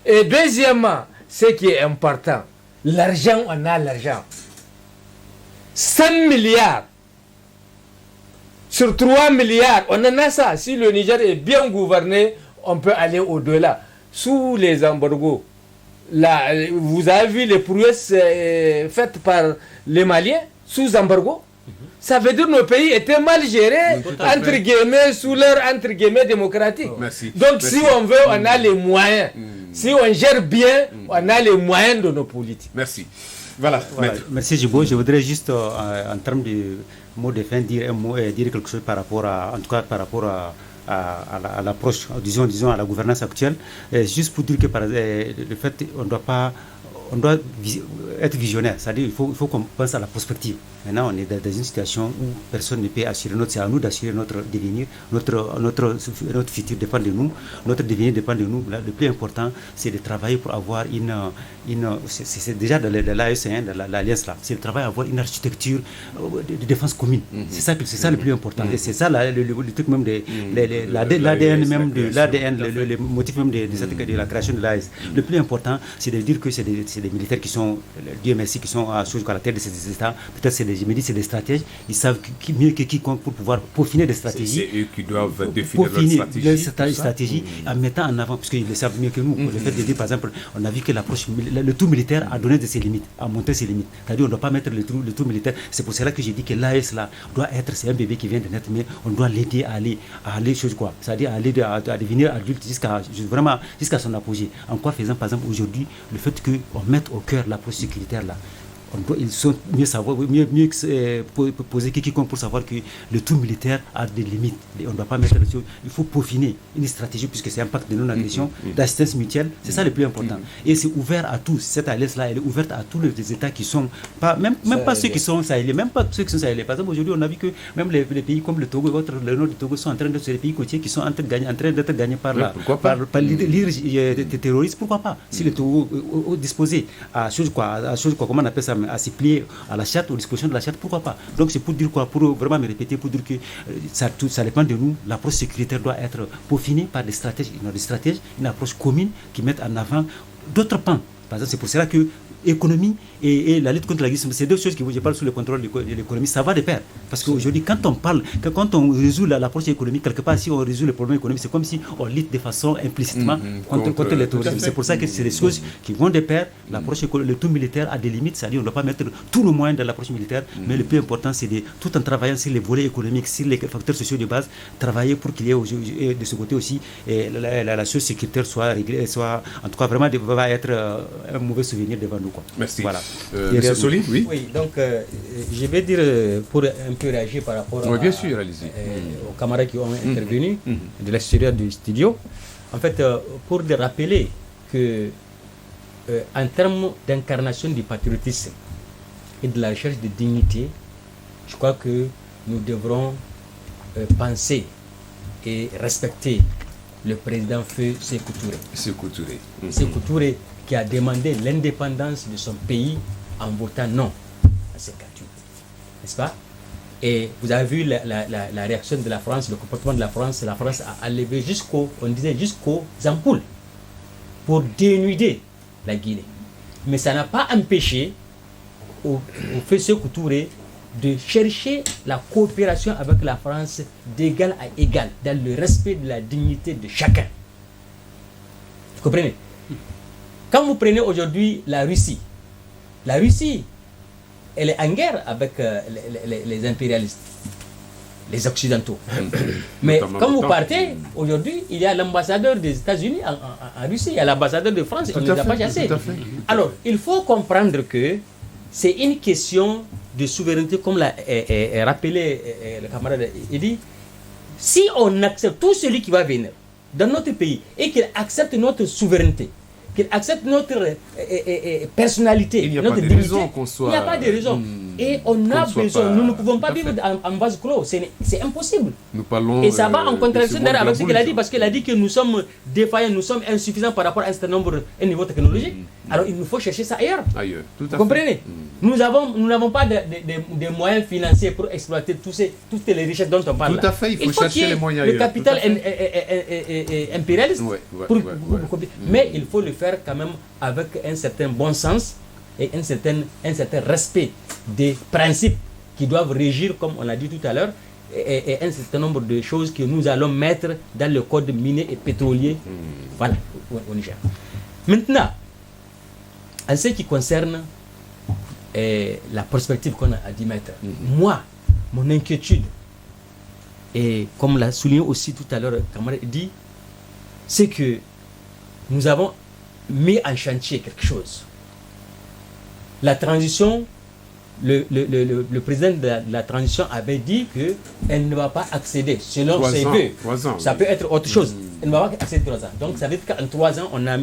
Et deuxièmement, ce qui est important, l'argent, on a l'argent. 100 milliards sur 3 milliards, on en a ça. Si le Niger est bien gouverné, on peut aller au-delà. Sous les embargos, vous avez vu les prouesses faites par les Maliens sous embargo. Ça veut dire que nos pays étaient mal gérés, entre guillemets, sous leur entre guillemets démocratique. Merci. Donc Merci. si on veut, on a les moyens. Si on gère bien, on a les moyens de nos politiques. Merci. Voilà. Merci Djibo. Je voudrais juste, en termes de mot de fin, dire quelque chose par rapport à, en tout cas par rapport à l'approche, disons à la gouvernance actuelle. Juste pour dire que le fait, on doit être visionnaire, c'est-à-dire il faut qu'on pense à la prospective. Maintenant, on est dans une situation où personne ne peut assurer c'est à nous d'assurer notre devenir, notre futur dépend de nous, notre devenir dépend de nous. Le plus important, c'est de travailler pour avoir c'est déjà dans l'AEC, dans l'alliance là, c'est de travailler à avoir une architecture de défense commune. C'est ça le plus important. Et c'est ça le truc même de l'ADN même de l'ADN, le motif même de la création de l'AES. Le plus important, c'est de dire que c'est des militaires qui sont, Dieu merci, qui sont à la tête de ces États. Peut-être c'est des stratèges. Ils savent mieux que quiconque pour pouvoir peaufiner des stratégies. C'est eux qui doivent définir leur stratégie en mettant en avant, parce qu'ils le savent mieux que nous. Le fait de dire, par exemple, on a vu que l'approche, le tout militaire a donné de ses limites, a montré ses limites. C'est-à-dire, on ne doit pas mettre le tout militaire. C'est pour cela que j'ai dit que l'AES là doit être, c'est un bébé qui vient de naître, mais on doit l'aider à aller chose quoi. C'est-à-dire à devenir adulte jusqu'à son apogée. En quoi faisant, par exemple, aujourd'hui, le fait qu'on mette au cœur l'approche sécuritaire là. Ils sont mieux poser quiconque pour savoir que le tout militaire a des limites. On ne doit pas mettre dessus. Il faut peaufiner une stratégie puisque c'est un pacte de non-agression, d'assistance mutuelle. C'est ça le plus important. Et c'est ouvert à tous. Cette alliance-là, elle est ouverte à tous les États qui sont pas, même pas ceux qui sont sahéliens, même pas ceux qui sont sahéliens. Par exemple, aujourd'hui, on a vu que même les pays comme le Togo et le nord du Togo sont en train d'être les pays côtiers qui sont en train d'être gagnés par les terroristes. Pourquoi pas? Si le Togo est disposé à chose quoi, comment on appelle ça, à se plier à la charte, aux dispositions de la charte, pourquoi pas? Donc c'est pour dire quoi? Pour vraiment me répéter, pour dire que ça dépend de nous. L'approche sécuritaire doit être peaufinée par des stratèges, une approche commune qui mette en avant d'autres pans. Par exemple, c'est pour cela que économie et la lutte contre la guerre, c'est deux choses qui, je parle sous le contrôle de l'économie, ça va de pair. Parce qu'aujourd'hui, quand on résout l'approche économique, quelque part, si on résout le problème économique, c'est comme si on lutte de façon implicitement contre le terrorisme. C'est pour ça que c'est des choses qui vont de pair. L'approche le tout militaire a des limites, c'est-à-dire on ne doit pas mettre tous nos moyens dans l'approche militaire, mais le plus important, c'est tout en travaillant sur les volets économiques, sur les facteurs sociaux de base, travailler pour qu'il y ait de ce côté aussi la chose sécuritaire soit réglée, soit en tout cas vraiment va être un mauvais souvenir devant nous. Quoi. Merci. Voilà. Monsieur Soli, oui. Oui, donc je vais dire pour un peu réagir par rapport bien sûr, aux camarades qui ont intervenu de l'extérieur du studio. En fait, pour de rappeler que en termes d'incarnation du patriotisme et de la recherche de dignité, je crois que nous devrons penser et respecter le président Feu Sékou Touré. Sékou Touré qui a demandé l'indépendance de son pays en votant non à 58. N'est-ce pas? Et vous avez vu la réaction de la France, le comportement de la France. La France a levé jusqu'aux ampoules pour dénuder la Guinée. Mais ça n'a pas empêché au Feu Sékou Touré de chercher la coopération avec la France d'égal à égal, dans le respect de la dignité de chacun. Vous comprenez? Quand vous prenez aujourd'hui la Russie, elle est en guerre avec les impérialistes, les Occidentaux. Mais quand vous partez, aujourd'hui, il y a l'ambassadeur des États-Unis en Russie, il y a l'ambassadeur de France, il ne nous a pas chassés. Alors, il faut comprendre que c'est une question de souveraineté, comme l'a rappelé le camarade Eddy. Si on accepte tout celui qui va venir dans notre pays et qu'il accepte notre souveraineté, qu'il accepte notre personnalité, notre dignité, il n'y a pas de raison. Et on a besoin, nous ne pouvons pas vivre en vase clos, c'est impossible. Et ça va en contradiction avec ce qu'il a dit, parce qu'il a dit que nous sommes défaillants, nous sommes insuffisants par rapport à un certain un niveau technologique. Alors il nous faut chercher ça ailleurs. Vous comprenez? Nous n'avons pas de moyens financiers pour exploiter toutes les richesses dont on parle. Tout à fait, il faut chercher les moyens ailleurs. Le capital impérialiste, mais il faut le faire quand même avec un certain bon sens et un certain respect des principes qui doivent régir, comme on l'a dit tout à l'heure, et un certain nombre de choses que nous allons mettre dans le code minier et pétrolier voilà, au Niger. Maintenant, en ce qui concerne la perspective qu'on a dit mettre, moi, mon inquiétude, et comme l'a souligné aussi tout à l'heure Kamara dit, c'est que nous avons mis en chantier quelque chose. La transition, le président de la transition avait dit qu'elle ne va pas accéder, selon ses vœux. Ça peut être autre chose. Elle ne va pas accéder 3 ans. Donc ça veut dire qu'en 3 ans, on a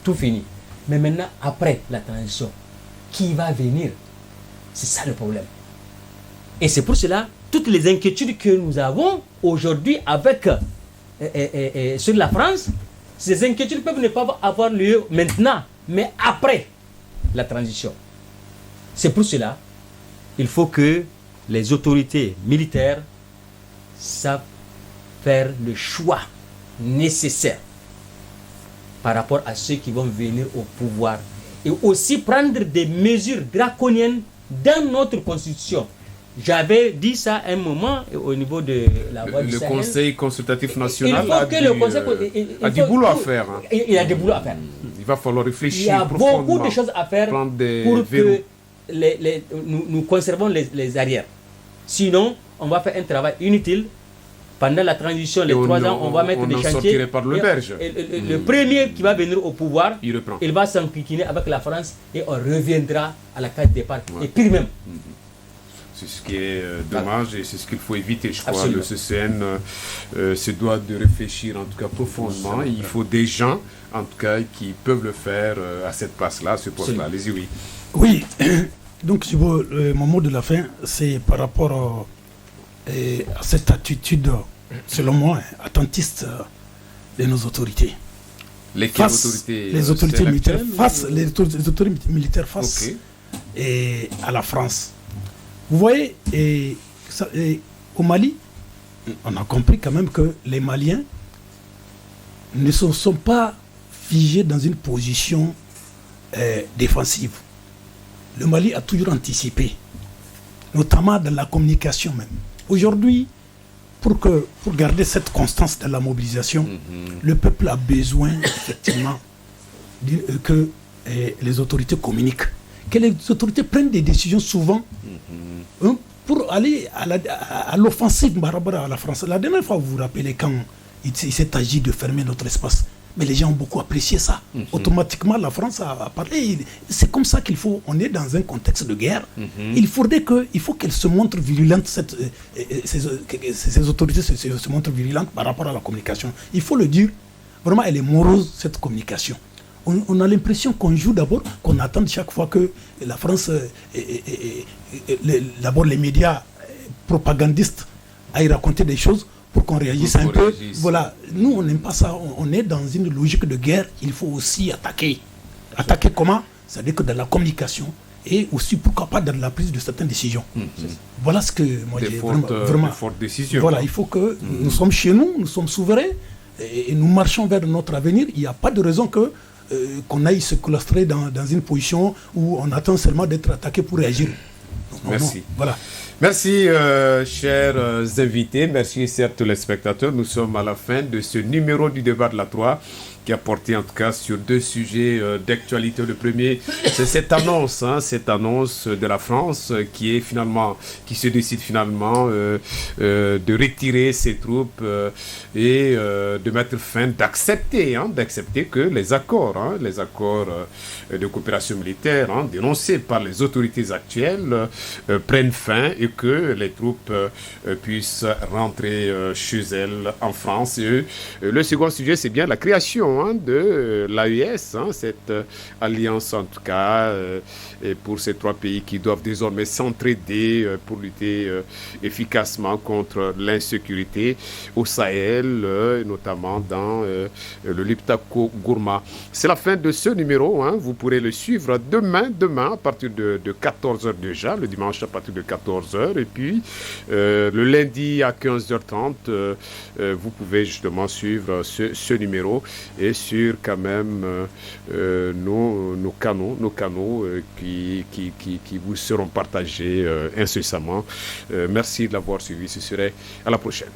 tout fini. Mais maintenant, après la transition, qui va venir? C'est ça le problème. Et c'est pour cela, toutes les inquiétudes que nous avons aujourd'hui avec sur la France, ces inquiétudes peuvent ne pas avoir lieu maintenant, mais après la transition. C'est pour cela il faut que les autorités militaires savent faire le choix nécessaire par rapport à ceux qui vont venir au pouvoir et aussi prendre des mesures draconiennes dans notre constitution. J'avais dit ça à un moment au niveau de la voie du Sahel. Le Conseil consultatif national a du boulot à faire. Il y a des boulots à faire. Il va falloir réfléchir. Il y a beaucoup de choses à faire pour que nous conservons les arrières. Sinon, on va faire un travail inutile. Pendant la transition, les 3 ans, on va mettre des chantiers. Par le berge. Le premier qui va venir au pouvoir, il va s'enquiquiner avec la France et on reviendra à la case départ. Et pire même. C'est ce qui est dommage et c'est ce qu'il faut éviter. Je crois que le CCN se doit de réfléchir en tout cas profondément. Il faut des gens en tout cas qui peuvent le faire à cette place-là, à ce poste-là. Allez-y, oui. Oui, donc mon mot de la fin, c'est par rapport à cette attitude, selon moi, attentiste de nos autorités. Les autorités militaires face à la France. Vous voyez, au Mali, on a compris quand même que les Maliens ne sont pas figés dans une position défensive. le Mali a toujours anticipé, notamment dans la communication même. Aujourd'hui, pour garder cette constance dans la mobilisation, le peuple a besoin effectivement que les autorités communiquent, que les autorités prennent des décisions souvent pour aller à l'offensive par rapport à la France. La dernière fois, vous vous rappelez quand il s'est agi de fermer notre espace, mais les gens ont beaucoup apprécié ça. Automatiquement, la France a parlé. C'est comme ça qu'il faut. On est dans un contexte de guerre. Il faut qu'elles se montrent virulentes, ces autorités se montrent virulentes par rapport à la communication. Il faut le dire. Vraiment, elle est morose, cette communication. On a l'impression qu'on joue d'abord, qu'on attend chaque fois que la France, d'abord les médias propagandistes aillent raconter des choses pour qu'on réagisse un peu. Voilà, nous on n'aime pas ça, on est dans une logique de guerre, il faut aussi attaquer. Attaquer comment? C'est-à-dire que dans la communication et aussi pourquoi pas dans la prise de certaines décisions. Voilà ce que moi j'ai vraiment fortes décisions. Voilà, il faut que nous sommes chez nous, nous sommes souverains et nous marchons vers notre avenir. Il n'y a pas de raison qu'on aille se claustrer dans une position où on attend seulement d'être attaqué pour réagir. Merci. Non, voilà. Merci, chers invités. Merci, chers téléspectateurs. Nous sommes à la fin de ce numéro du débat de la 3 qui a porté en tout cas sur deux sujets d'actualité. Le premier, c'est cette annonce de la France qui se décide finalement de retirer ses troupes et de mettre fin, d'accepter que les accords de coopération militaire dénoncés par les autorités actuelles prennent fin et que les troupes puissent rentrer chez elles en France. Et, le second sujet, c'est bien la création de l'AES, cette alliance en tout cas, et pour ces trois pays qui doivent désormais s'entraider pour lutter efficacement contre l'insécurité au Sahel, notamment dans le Liptako Gourma. C'est la fin de ce numéro, vous pourrez le suivre demain à partir de 14h déjà, le dimanche à partir de 14h, et puis le lundi à 15h30, vous pouvez justement suivre ce numéro et sur quand même nos canaux qui vous seront partagés incessamment. Merci de l'avoir suivi, ce serait à la prochaine.